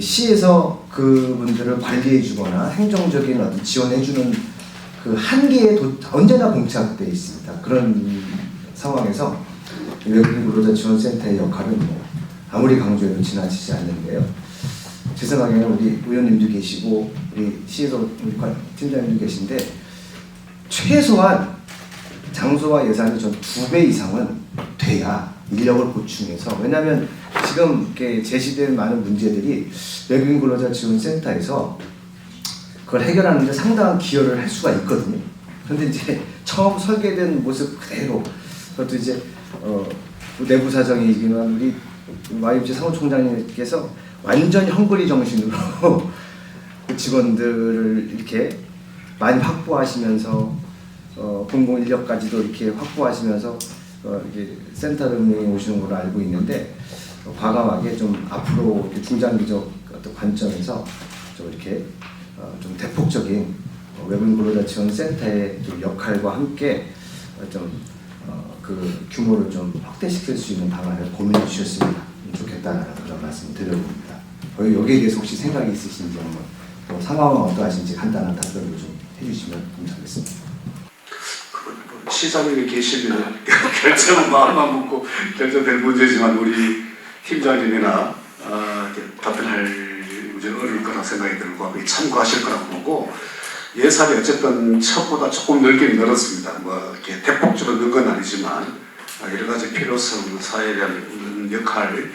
시에서 그분들을 관리해 주거나 행정적인 어떤 지원해 주는 그 한계에 언제나 봉착되어 있습니다. 그런 상황에서 외국인 근로자 지원센터의 역할은 아무리 강조해도 지나치지 않는데요. 제 생각에는 우리 의원님도 계시고 우리 시에서 우리 팀장님도 계신데 최소한 장소와 예산이 좀 2배 이상은 돼야 인력을 보충해서, 왜냐하면 지금 이렇게 제시된 많은 문제들이 외국인 근로자 지원센터에서 그걸 해결하는 데 상당한 기여를 할 수가 있거든요. 그런데 이제 처음 설계된 모습 그대로, 그것도 이제 내부 사정이지만 우리 YMC 사무총장님께서 완전 헝그리 정신으로 직원들을 이렇게 많이 확보하시면서 공공 인력까지도 이렇게 확보하시면서 이렇게 센터를 운영해 오시는 걸로 알고 있는데, 과감하게 좀 앞으로 이렇게 중장기적 어떤 관점에서 좀 이렇게 좀 대폭적인 외국인 근로자 지원 센터의 좀 역할과 함께 좀 그 규모를 좀 확대시킬 수 있는 방안을 고민해 주셨으면 좋겠다는 그런 말씀 드려봅니다. 여기에 대해서 혹시 생각이 있으신지 한번, 또 상황은 어떠하신지 간단한 답변을 좀 해주시면 감사하겠습니다. 시장님이 계시면 결정은 마음만 먹고 결정될 문제지만 우리 팀장님이나 답변할 문제는 어려울 거라 생각이 들고 참고하실 거라고 보고, 예산이 어쨌든 첫보다 조금 늘긴 늘었습니다. 뭐 이렇게 대폭적으로 는 건 아니지만 여러 가지 필요성, 사회에 대한 역할,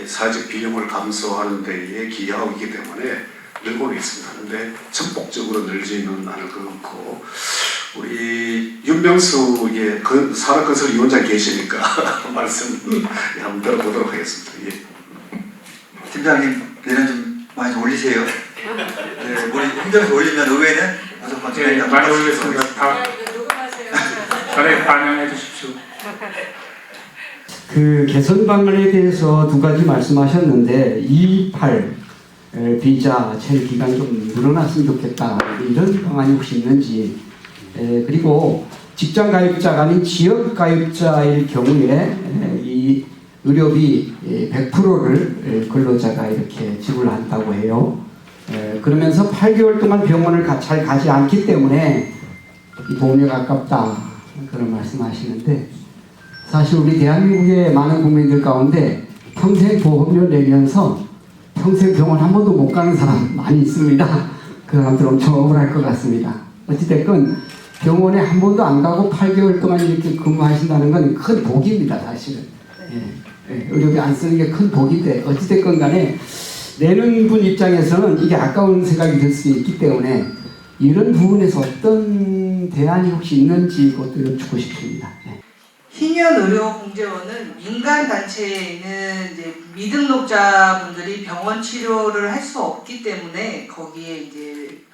사회적 비용을 감소하는 데에 기여하고 있기 때문에 늘고 있습니다. 그런데 전폭적으로 늘지는 않을 것 같고, 우리 윤명수 산업건설 위원장 계시니까 말씀 한번 들어보도록 하겠습니다. 예. 팀장님, 내년 좀 많이 좀 올리세요. 네, 우리 행정에서 올리면 의회는 무조건 네, 많이 올리겠습니다. 다 녹음하세요. 전에 반영해 주십시오. 그 개선 방안에 대해서 두 가지 말씀하셨는데 28 비자 체류 기간 좀 늘어났으면 좋겠다, 이런 방안이 혹시 있는지, 그리고 직장 가입자가 아닌 지역 가입자일 경우에 이 의료비 100%를 근로자가 이렇게 지불한다고 해요. 그러면서 8개월 동안 병원을 잘 가지 않기 때문에 이 보험료가 아깝다, 그런 말씀하시는데, 사실 우리 대한민국의 많은 국민들 가운데 평생 보험료 내면서 평생 병원 한 번도 못 가는 사람 많이 있습니다. 그 사람들 엄청 억울할 것 같습니다. 어찌됐건 병원에 한 번도 안 가고 8개월 동안 이렇게 근무하신다는 건 큰 복입니다, 사실은. 의료비 안 쓰는 게 큰 복인데, 어찌됐건 간에 내는 분 입장에서는 이게 아까운 생각이 들 수 있기 때문에 이런 부분에서 어떤 대안이 혹시 있는지 그것도 여쭙고 싶습니다. 희년의료공제원은 민간 단체에 있는 이제 미등록자분들이 병원 치료를 할 수 없기 때문에 거기에 이제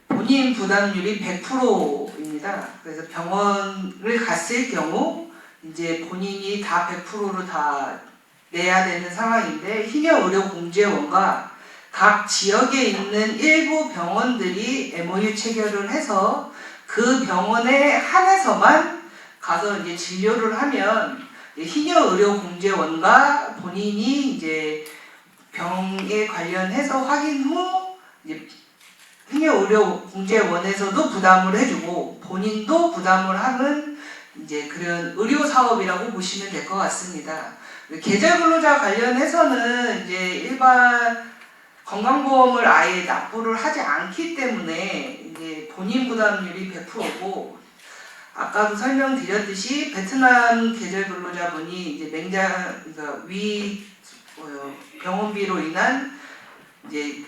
본인 부담률이 100%입니다. 그래서 병원을 갔을 경우 이제 본인이 다 100%로 다 내야 되는 상황인데 희녀의료공제원과 각 지역에 있는 일부 병원들이 MOU 체결을 해서 그 병원에 한해서만 가서 이제 진료를 하면 희녀의료공제원과 본인이 이제 병에 관련해서 확인 후 이제 희녀의료공제원에서도 부담을 해주고 본인도 부담을 하는 이제 그런 의료 사업이라고 보시면 될 것 같습니다. 계절근로자 관련해서는 이제 일반 건강보험을 아예 납부를 하지 않기 때문에 이제 본인 부담률이 100%고 아까도 설명드렸듯이 베트남 계절근로자분이 이제 그러니까 병원비로 인한 이제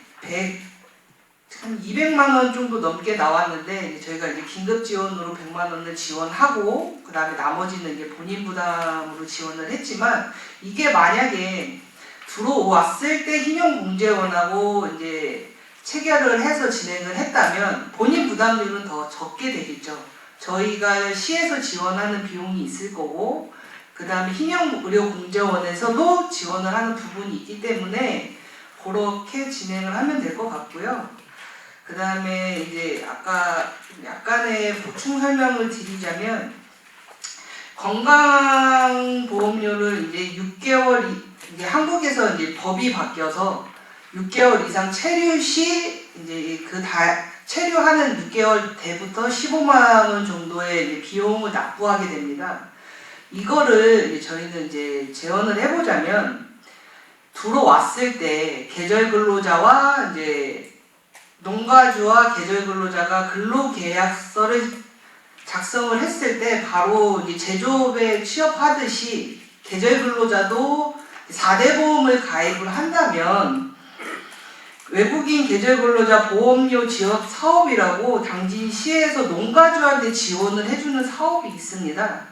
200만 원 정도 넘게 나왔는데 저희가 이제 긴급 지원으로 100만 원을 지원하고 그 다음에 나머지는 이제 본인 부담으로 지원을 했지만 이게 만약에 들어왔을 때 희년공제원하고 이제 체결을 해서 진행을 했다면 본인 부담률은 더 적게 되겠죠. 저희가 시에서 지원하는 비용이 있을 거고 그 다음에 희년의료공제원에서도 지원을 하는 부분이 있기 때문에 그렇게 진행을 하면 될 것 같고요. 그 다음에 이제 아까 약간의 보충 설명을 드리자면 건강보험료를 이제 6개월 이제 한국에서 이제 법이 바뀌어서 6개월 이상 체류 시 이제 체류하는 6개월 때부터 15만 원 정도의 이제 비용을 납부하게 됩니다. 이거를 이제 저희는 이제 재원을 해보자면 들어왔을 때 계절근로자와 이제 농가주와 계절근로자가 근로계약서를 작성을 했을 때 바로 이제 제조업에 취업하듯이 계절근로자도 4대 보험을 가입을 한다면 외국인 계절근로자 보험료 지원 사업이라고 당진시에서 농가주한테 지원을 해주는 사업이 있습니다.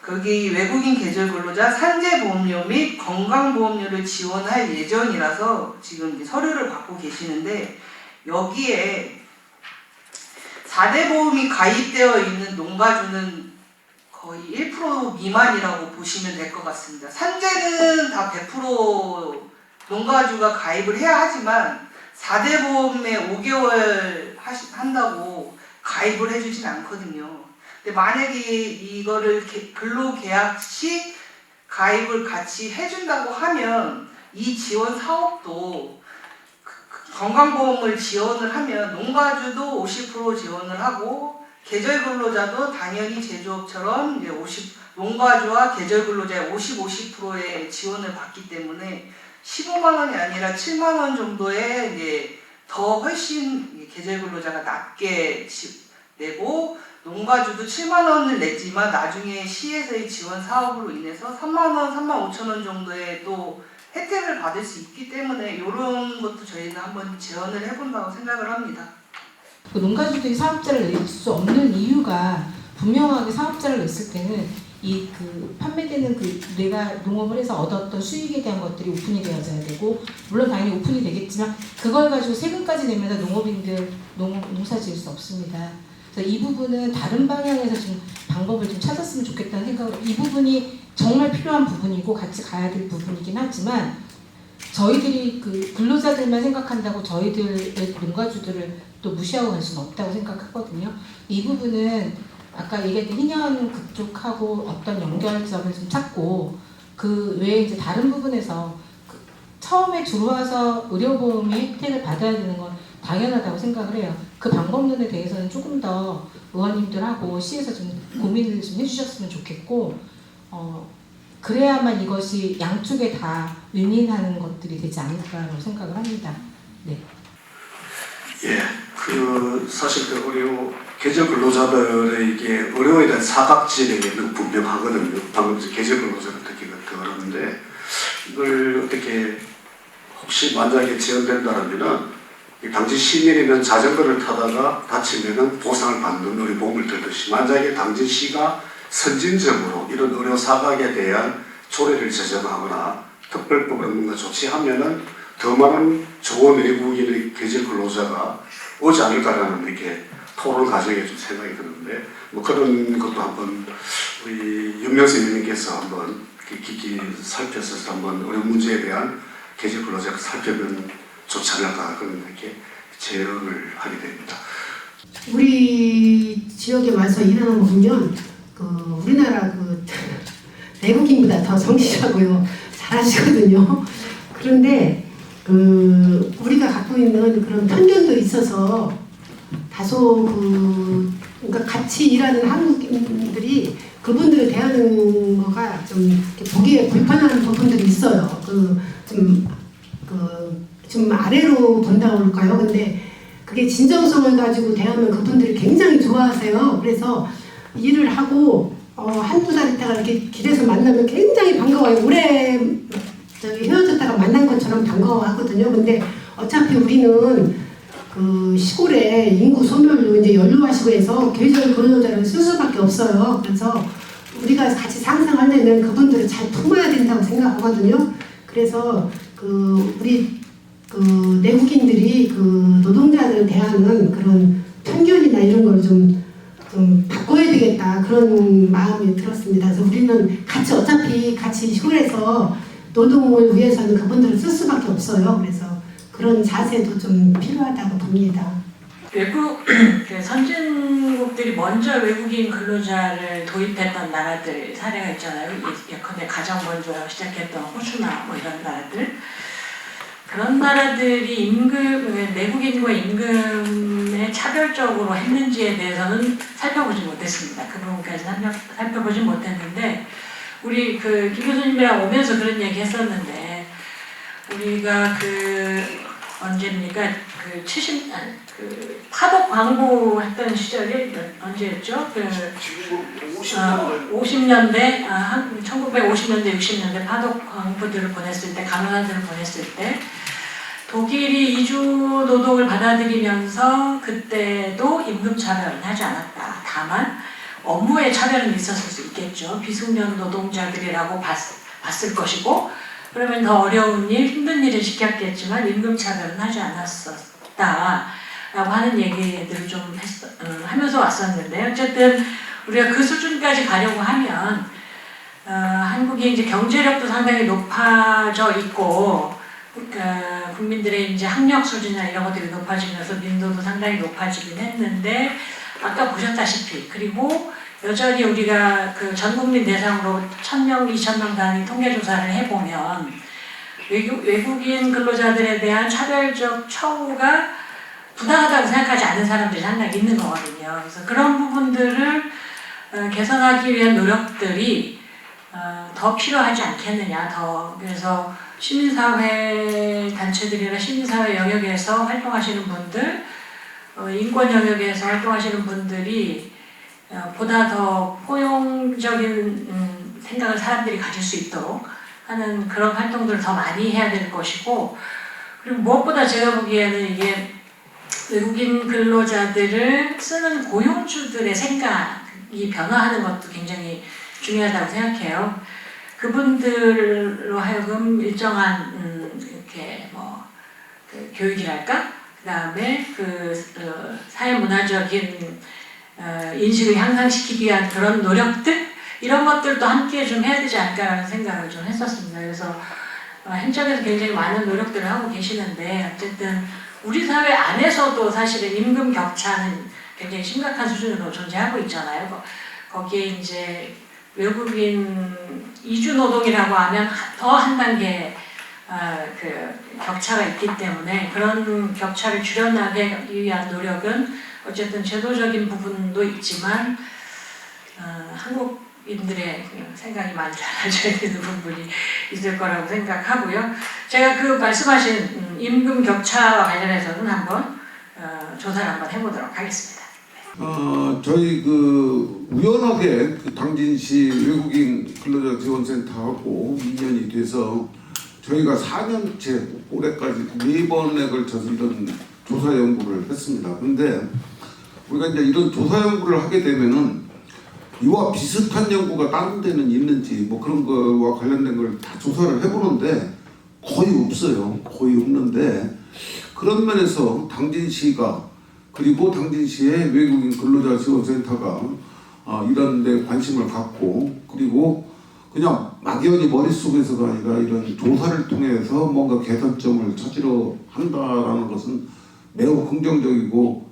거기 외국인 계절근로자 산재보험료 및 건강보험료를 지원할 예정이라서 지금 이제 서류를 받고 계시는데 여기에 4대 보험이 가입되어 있는 농가주는 거의 1% 미만이라고 보시면 될 것 같습니다. 산재는 다 100% 농가주가 가입을 해야 하지만 4대 보험에 5개월 한다고 가입을 해주진 않거든요. 근데 만약에 이거를 근로계약 시 가입을 같이 해준다고 하면 이 지원 사업도 건강보험을 지원을 하면 농가주도 50% 지원을 하고 계절근로자도 당연히 제조업처럼 이제 농가주와 계절근로자의 50%의 지원을 받기 때문에 15만 원이 아니라 7만 원 정도의 이제 더 훨씬 계절근로자가 낮게 내고 농가주도 7만 원을 냈지만 나중에 시에서의 지원 사업으로 인해서 3만 원, 3만 5천 원 정도의 또 혜택을 받을 수 있기 때문에 이런 것도 저희는 한번 제언을 해본다고 생각을 합니다. 그 농가주들이 사업자를 낼 수 없는 이유가 분명하게 사업자를 냈을 때는 이 그 판매되는 그 내가 농업을 해서 얻었던 수익에 대한 것들이 오픈이 되어져야 되고 물론 당연히 오픈이 되겠지만 그걸 가지고 세금까지 내면서 농업인들 농사 지을 수 없습니다. 그래서 이 부분은 다른 방향에서 좀 방법을 좀 찾았으면 좋겠다는 생각으로 이 부분이 정말 필요한 부분이고 같이 가야 될 부분이긴 하지만 저희들이 그 근로자들만 생각한다고 저희들의 농가주들을 또 무시하고 갈 수는 없다고 생각하거든요. 이 부분은 아까 얘기했던 희년 그쪽하고 어떤 연결점을 좀 찾고 그 외에 이제 다른 부분에서 그 처음에 들어와서 의료보험의 혜택을 받아야 되는 건 당연하다고 생각을 해요. 그 방법론에 대해서는 조금 더 의원님들하고 시에서 좀 고민을 좀 해주셨으면 좋겠고 그래야만 이것이 양쪽에 다 윈윈하는 것들이 되지 않을까라고 생각을 합니다. 네. 예, 사실 그 의료 계절 근로자들의 이게 의료에 대한 사각지대가 분명하거든요. 방금 계절 근로자는 특히 그러는데 이걸 어떻게 혹시 만약에 지연된다면은 당진 시민이면 자전거를 타다가 다치면은 보상을 받는 의료보험을 들듯이 만약에 당진시가 선진적으로 이런 의료 사각에 대한 조례를 제정하거나 특별법을 뭔가 조치하면은 더 많은 좋은 외국인의 계절 근로자가 오지 않을까라는 이렇게 토론 과정에 좀 생각이 드는데 뭐 그런 것도 한번 우리 윤명수 의원님께서 한번 깊이 살펴서 한번 어려운 문제에 대한 계절 근로자가 살펴보면 좋지 않을까 그런 이렇게 제언을 하게 됩니다. 우리 지역에 와서 일하는 거 보면 우리나라 외국인보다 더 성실하고요 잘하시거든요. 그런데 우리가 갖고 있는 그런 편견도 있어서 다소 그러니까 같이 일하는 한국인들이 그분들을 대하는 거가 좀 보기에 불편한 부분들이 있어요. 좀 아래로 본다고 할까요? 근데 그게 진정성을 가지고 대하면 그분들이 굉장히 좋아하세요. 그래서 일을 하고 한두 달 있다가 이렇게 길에서 만나면 굉장히 반가워요. 오래 헤어졌다가 만난 것처럼 반가워하거든요. 근데 어차피 우리는 시골에 인구 소멸로 이제 연루하시고 해서 계절 근로자를 쓸 수밖에 없어요. 그래서 우리가 같이 상생하려면 그분들을 잘 품어야 된다고 생각하거든요. 그래서 우리 내국인들이 노동자들을 대하는 그런 편견이나 이런 걸 좀 바꿔야 되겠다 그런 마음이 들었습니다. 그래서 우리는 어차피 같이 시골에서 노동을 위해서는 그분들을 쓸 수밖에 없어요. 그래서 그런 자세도 좀 필요하다고 봅니다. 외국 선진국들이 먼저 외국인 근로자를 도입했던 나라들 사례가 있잖아요. 예컨대 가장 먼저 시작했던 호주나 뭐 이런 나라들. 그런 나라들이 내국인과 임금에 차별적으로 했는지에 대해서는 살펴보지 못했습니다. 그 부분까지 살펴보지 못했는데 우리 김 교수님이랑 오면서 그런 얘기 했었는데 우리가 언제입니까? 파독 광부했던 시절이 언제였죠? 50년대, 1950년대, 60년대 파독 광부들을 보냈을 때, 간호사들을 보냈을 때 독일이 이주 노동을 받아들이면서 그때도 임금 차별은 하지 않았다. 다만 업무의 차별은 있었을 수 있겠죠. 비숙련 노동자들이라고 봤을 것이고 그러면 더 어려운 일, 힘든 일을 시켰겠지만 임금 차별은 하지 않았었다 라고 하는 얘기들을 좀 하면서 왔었는데 어쨌든 우리가 그 수준까지 가려고 하면 한국이 이제 경제력도 상당히 높아져 있고 국민들의 이제 학력 수준이나 이런 것들이 높아지면서 민도도 상당히 높아지긴 했는데 아까 보셨다시피 그리고 여전히 우리가 전 국민 대상으로 1,000명, 2,000명 단위 통계조사를 해보면 외국인 근로자들에 대한 차별적 처우가 부당하다고 생각하지 않는 사람들이 상당히 있는 거거든요. 그래서 그런 부분들을 개선하기 위한 노력들이 더 필요하지 않겠느냐. 그래서 시민사회 단체들이나 시민사회 영역에서 활동하시는 분들, 인권 영역에서 활동하시는 분들이 보다 더 포용적인 생각을 사람들이 가질 수 있도록 하는 그런 활동들을 더 많이 해야 될 것이고 그리고 무엇보다 제가 보기에는 이게 외국인 근로자들을 쓰는 고용주들의 생각이 변화하는 것도 굉장히 중요하다고 생각해요. 그분들로 하여금 일정한 이렇게 교육이랄까, 그 다음에 사회문화적인 인식을 향상시키기 위한 그런 노력들 이런 것들도 함께 좀 해야 되지 않을까라는 생각을 좀 했었습니다. 그래서 행정에서 굉장히 많은 노력들을 하고 계시는데 어쨌든 우리 사회 안에서도 사실은 임금 격차는 굉장히 심각한 수준으로 존재하고 있잖아요. 거기에 이제 외국인 이주 노동이라고 하면 더 한 단계 격차가 있기 때문에 그런 격차를 줄여나가기 위한 노력은 어쨌든 제도적인 부분도 있지만 한국인들의 생각이 많이 달라져야 되는 부분이 있을 거라고 생각하고요. 제가 말씀하신 임금 격차와 관련해서는 한번 조사를 한번 해보도록 하겠습니다. 저희 우연하게 당진시 외국인 근로자 지원센터하고 인연이 돼서 저희가 4년째 올해까지 4번에 걸쳐서 이런 조사 연구를 했습니다. 근데 우리가 이제 이런 조사 연구를 하게 되면은 이와 비슷한 연구가 다른 데는 있는지 그런 거와 관련된 걸 다 조사를 해보는데 거의 없어요. 거의 없는데 그런 면에서 당진시가 그리고 당진시의 외국인 근로자 지원센터가 이런 데 관심을 갖고, 그리고 그냥 막연히 머릿속에서가 아니라 이런 조사를 통해서 뭔가 개선점을 찾으려 한다라는 것은 매우 긍정적이고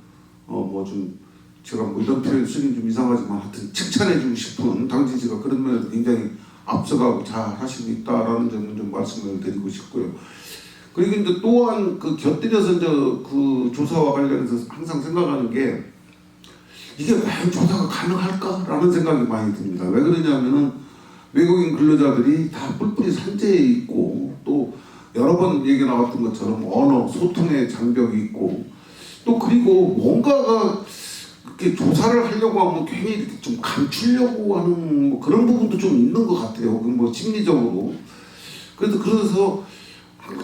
뭐 좀 제가 뭐 이런 표현 쓰긴 좀 이상하지만 하여튼 칭찬해주고 싶은 당진시가 그런 면에서 굉장히 앞서가고 잘 하시고 있다라는 점을 좀 말씀을 드리고 싶고요. 그리고 이제 또한 그 곁들여서 이제 그 조사와 관련해서 항상 생각하는 게 이게 과연 조사가 가능할까라는 생각이 많이 듭니다. 왜 그러냐면은 외국인 근로자들이 다 뿔뿔이 산재에 있고, 또 여러 번 얘기 나왔던 것처럼 언어, 소통의 장벽이 있고, 또 그리고 뭔가가 그렇게 조사를 하려고 하면 괜히 이렇게 좀 감추려고 하는 뭐 그런 부분도 좀 있는 것 같아요. 뭐 심리적으로. 그래서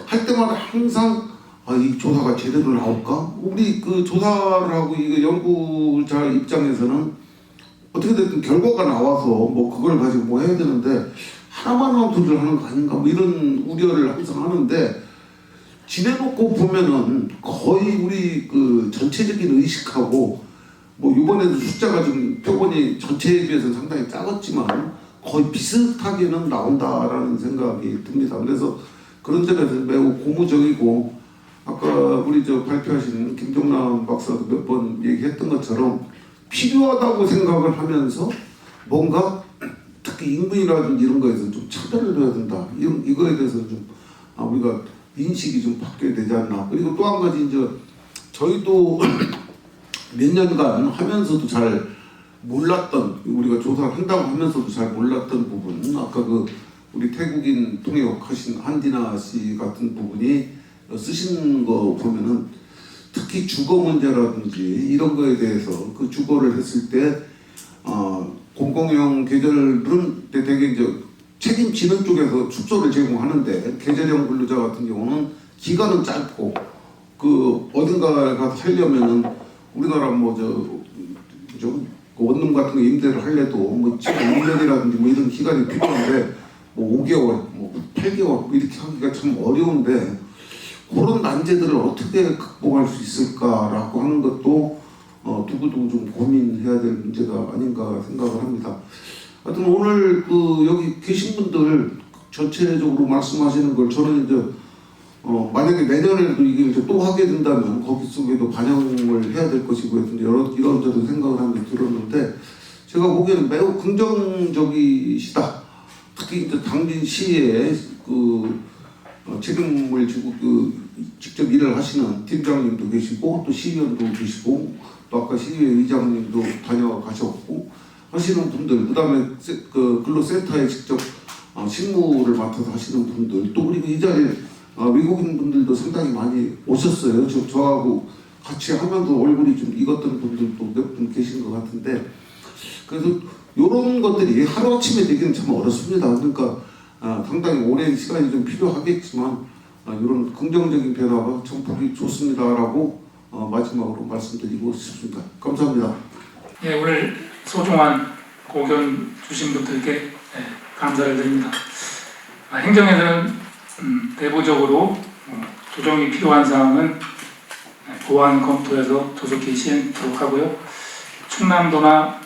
할 때마다 항상 이 조사가 제대로 나올까? 우리 그 조사를 하고 이거 연구자 입장에서는 어떻게 됐든 결과가 나와서 뭐 그걸 가지고 뭐 해야 되는데 하나만 소리를 하는 거 아닌가? 뭐 이런 우려를 항상 하는데, 지내놓고 보면은 거의 우리 그 전체적인 의식하고 뭐 이번에도 숫자가 좀 표본이 전체에 비해서는 상당히 작았지만 거의 비슷하게는 나온다라는 생각이 듭니다. 그래서 그런 점에서 매우 고무적이고, 아까 우리 저 발표하신 김종남 박사도 몇 번 얘기했던 것처럼 필요하다고 생각을 하면서 뭔가 특히 인근이라든지 이런 거에서 좀 차별을 해야 된다. 이거에 대해서 좀 우리가 인식이 좀 바뀌어야 되지 않나. 그리고 또 한 가지 이제 저희도 몇 년간 하면서도 잘 몰랐던, 우리가 조사를 한다고 하면서도 잘 몰랐던 부분, 아까 그 우리 태국인 통역하신 한디나 씨 같은 부분이 쓰신 거 보면은 특히 주거 문제라든지 이런 거에 대해서 그 주거를 했을 때 공공용 계절은 되게 이제 책임지는 쪽에서 숙소를 제공하는데, 계절형 근로자 같은 경우는 기간은 짧고 그 어딘가 가서 살려면은 우리나라 그 원룸 같은 거 임대를 하려도 뭐 지금 1년이라든지 뭐 이런 기간이 필요한데 뭐 5개월, 뭐 8개월 뭐 이렇게 하기가 참 어려운데, 그런 난제들을 어떻게 극복할 수 있을까라고 하는 것도 두고두고 좀 고민해야 될 문제가 아닌가 생각을 합니다. 하여튼 오늘 그 여기 계신 분들 전체적으로 말씀하시는 걸 저는 이제 만약에 내년에도 이게 이제 또 하게 된다면 거기 속에도 반영을 해야 될 것이고, 이런저런 생각을 하면서 들었는데, 제가 보기에는 매우 긍정적이시다. 특히 이제 당진시에 그 책임을 지고 그 직접 일을 하시는 팀장님도 계시고, 또 시의원도 계시고, 또 아까 시의회 의장님도 다녀가셨고 하시는 분들, 그다음에 그 근로센터에 직접 실무를 맡아서 하시는 분들, 또 그리고 이 자리에 외국인 분들도 상당히 많이 오셨어요. 저하고 같이 하면서 얼굴이 좀 익었던 분들도 몇 분 계신 것 같은데, 그래서 이런 것들이 하루아침에 되기는 참 어렵습니다. 그러니까 상당히 오랜 시간이 좀 필요하겠지만 이런 긍정적인 변화가 참 보기 좋습니다라고 마지막으로 말씀드리고 싶습니다. 감사합니다. 예, 오늘 소중한 고견 주신 분들께 감사를 드립니다. 행정에서는 내부적으로 조정이 필요한 사항은 보완 검토해서 조속히 시행하도록 하고요. 충남도나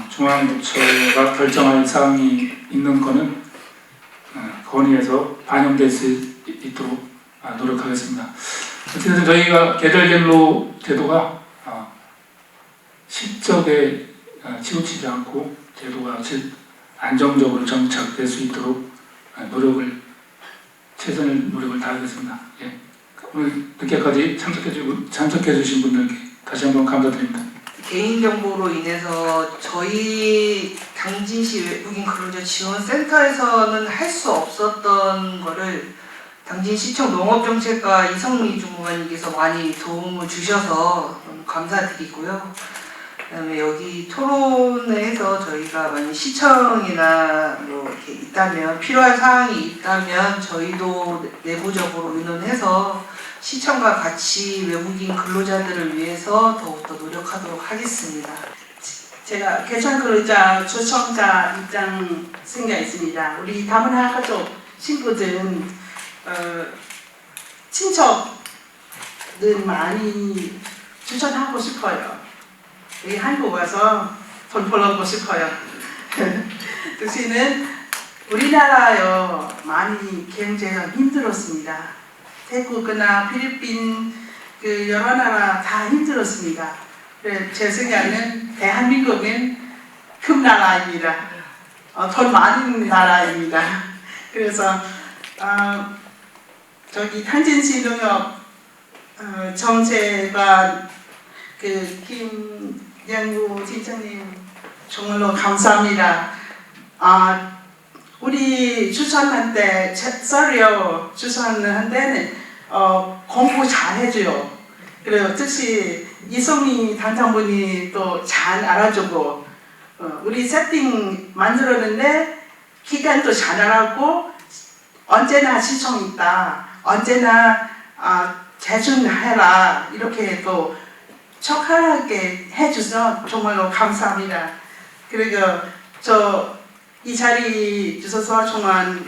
중앙부처가 결정할 사항이 있는 거는 건의해서 반영될 수 있도록 노력하겠습니다. 어쨌든 저희가 계절근로 제도가 실적에 치우치지 않고 제도가 안정적으로 정착될 수 있도록 최선의 노력을 다하겠습니다. 예. 오늘 늦게까지 참석해 주신 분들께 다시 한번 감사드립니다. 개인정보로 인해서 저희 당진시 외국인 근로자 지원센터에서는 할 수 없었던 거를 당진시청 농업정책과 이성미 주무관님께서 많이 도움을 주셔서 너무 감사드리고요. 그다음에 여기 토론회에서 저희가 만약 시청이나 뭐 이렇게 있다면, 필요한 사항이 있다면 저희도 내부적으로 의논해서 시청과 같이 외국인 근로자들을 위해서 더욱더 노력하도록 하겠습니다. 제가 계절 근로자 초청자 입장 생각 있습니다. 우리 다문화 가족 친구들은 친척들 많이 추천하고 싶어요. 여기 한국 와서 돈 벌고 싶어요. 대신은 우리나라요 많이 경제가 힘들었습니다. 태국이나 필리핀 그 여러 나라 다 힘들었습니다. 제 생각에는 대한민국은 큰 나라입니다. 돈 많은 나라입니다. 그래서 저기 탄진시 농업 정책관 그 김양구 팀장님 정말로 감사합니다. 우리 추천할 때 썰이요 추천할 때는 공부 잘 해줘요. 그리고 즉시 이성희 당장분이 또 잘 알아주고 우리 세팅 만들었는데 기간도 잘 알았고 언제나 시청 있다. 언제나 재준해라. 이렇게 또 척하게 해주셔서 정말로 감사합니다. 그리고 이 자리 주셔서 정말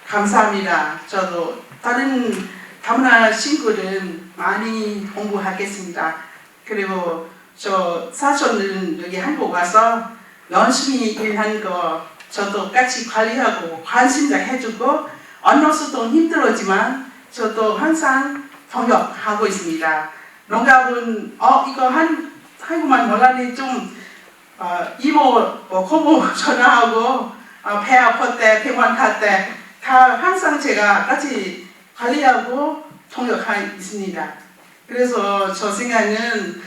감사합니다. 저도 다른 다문화 친구들은 많이 공부하겠습니다. 그리고 저 사촌은 여기 한국 와서 열심히 일한 거 저도 같이 관리하고 관심자 해주고 언어수도 힘들었지만 저도 항상 통역하고 있습니다. 농가분 이거 한국말 몰라니 좀 이모 고모 전화하고 배 아플 때 병원 갈 때 다 항상 제가 같이 관리하고 통역하고 있습니다. 그래서 저 생각은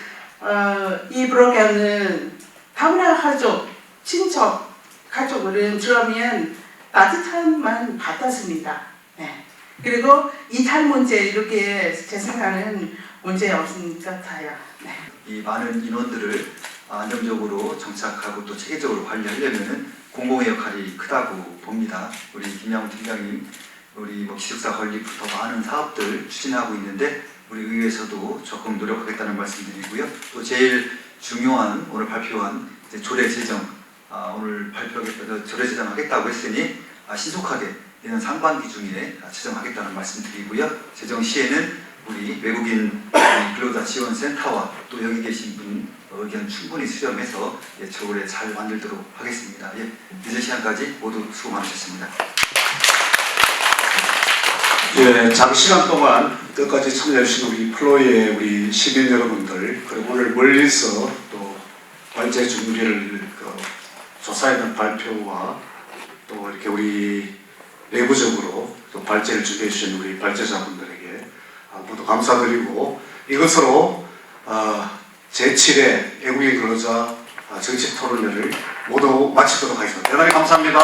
이 프로그램은 다문화 가족, 친척 가족을 들으면 따뜻함만 받았습니다. 네. 그리고 이탈 문제 이렇게 제 생각은 문제 없는 것 같아요. 네. 이 많은 인원들을 안정적으로 정착하고 또 체계적으로 관리하려면 공공의 역할이 크다고 봅니다. 우리 김양훈 팀장님, 우리 기숙사 건립부터 많은 사업들 추진하고 있는데 우리 의회에서도 조금 노력하겠다는 말씀드리고요. 또 제일 중요한 오늘 발표한 조례 제정, 오늘 조례 제정하겠다고 했으니 신속하게 내년 상반기 중에 제정하겠다는 말씀드리고요. 제정 시에는 우리 외국인 근로자 지원센터와 또 여기 계신 분 의견 충분히 수렴해서 조례 잘 만들도록 하겠습니다. 늦은 시간까지 모두 수고 많으셨습니다. 장시간 동안 끝까지 참여해주신 우리 플로이의 우리 시민 여러분들, 그리고 오늘 멀리서 또 발제 준비를 조사에 대한 발표와 또 이렇게 우리 내부적으로 또 발제를 준비해 주신 우리 발제자분들에게 모두 감사드리고 이것으로 제7회 외국인 근로자 정책 토론회를 모두 마치도록 하겠습니다. 대단히 감사합니다.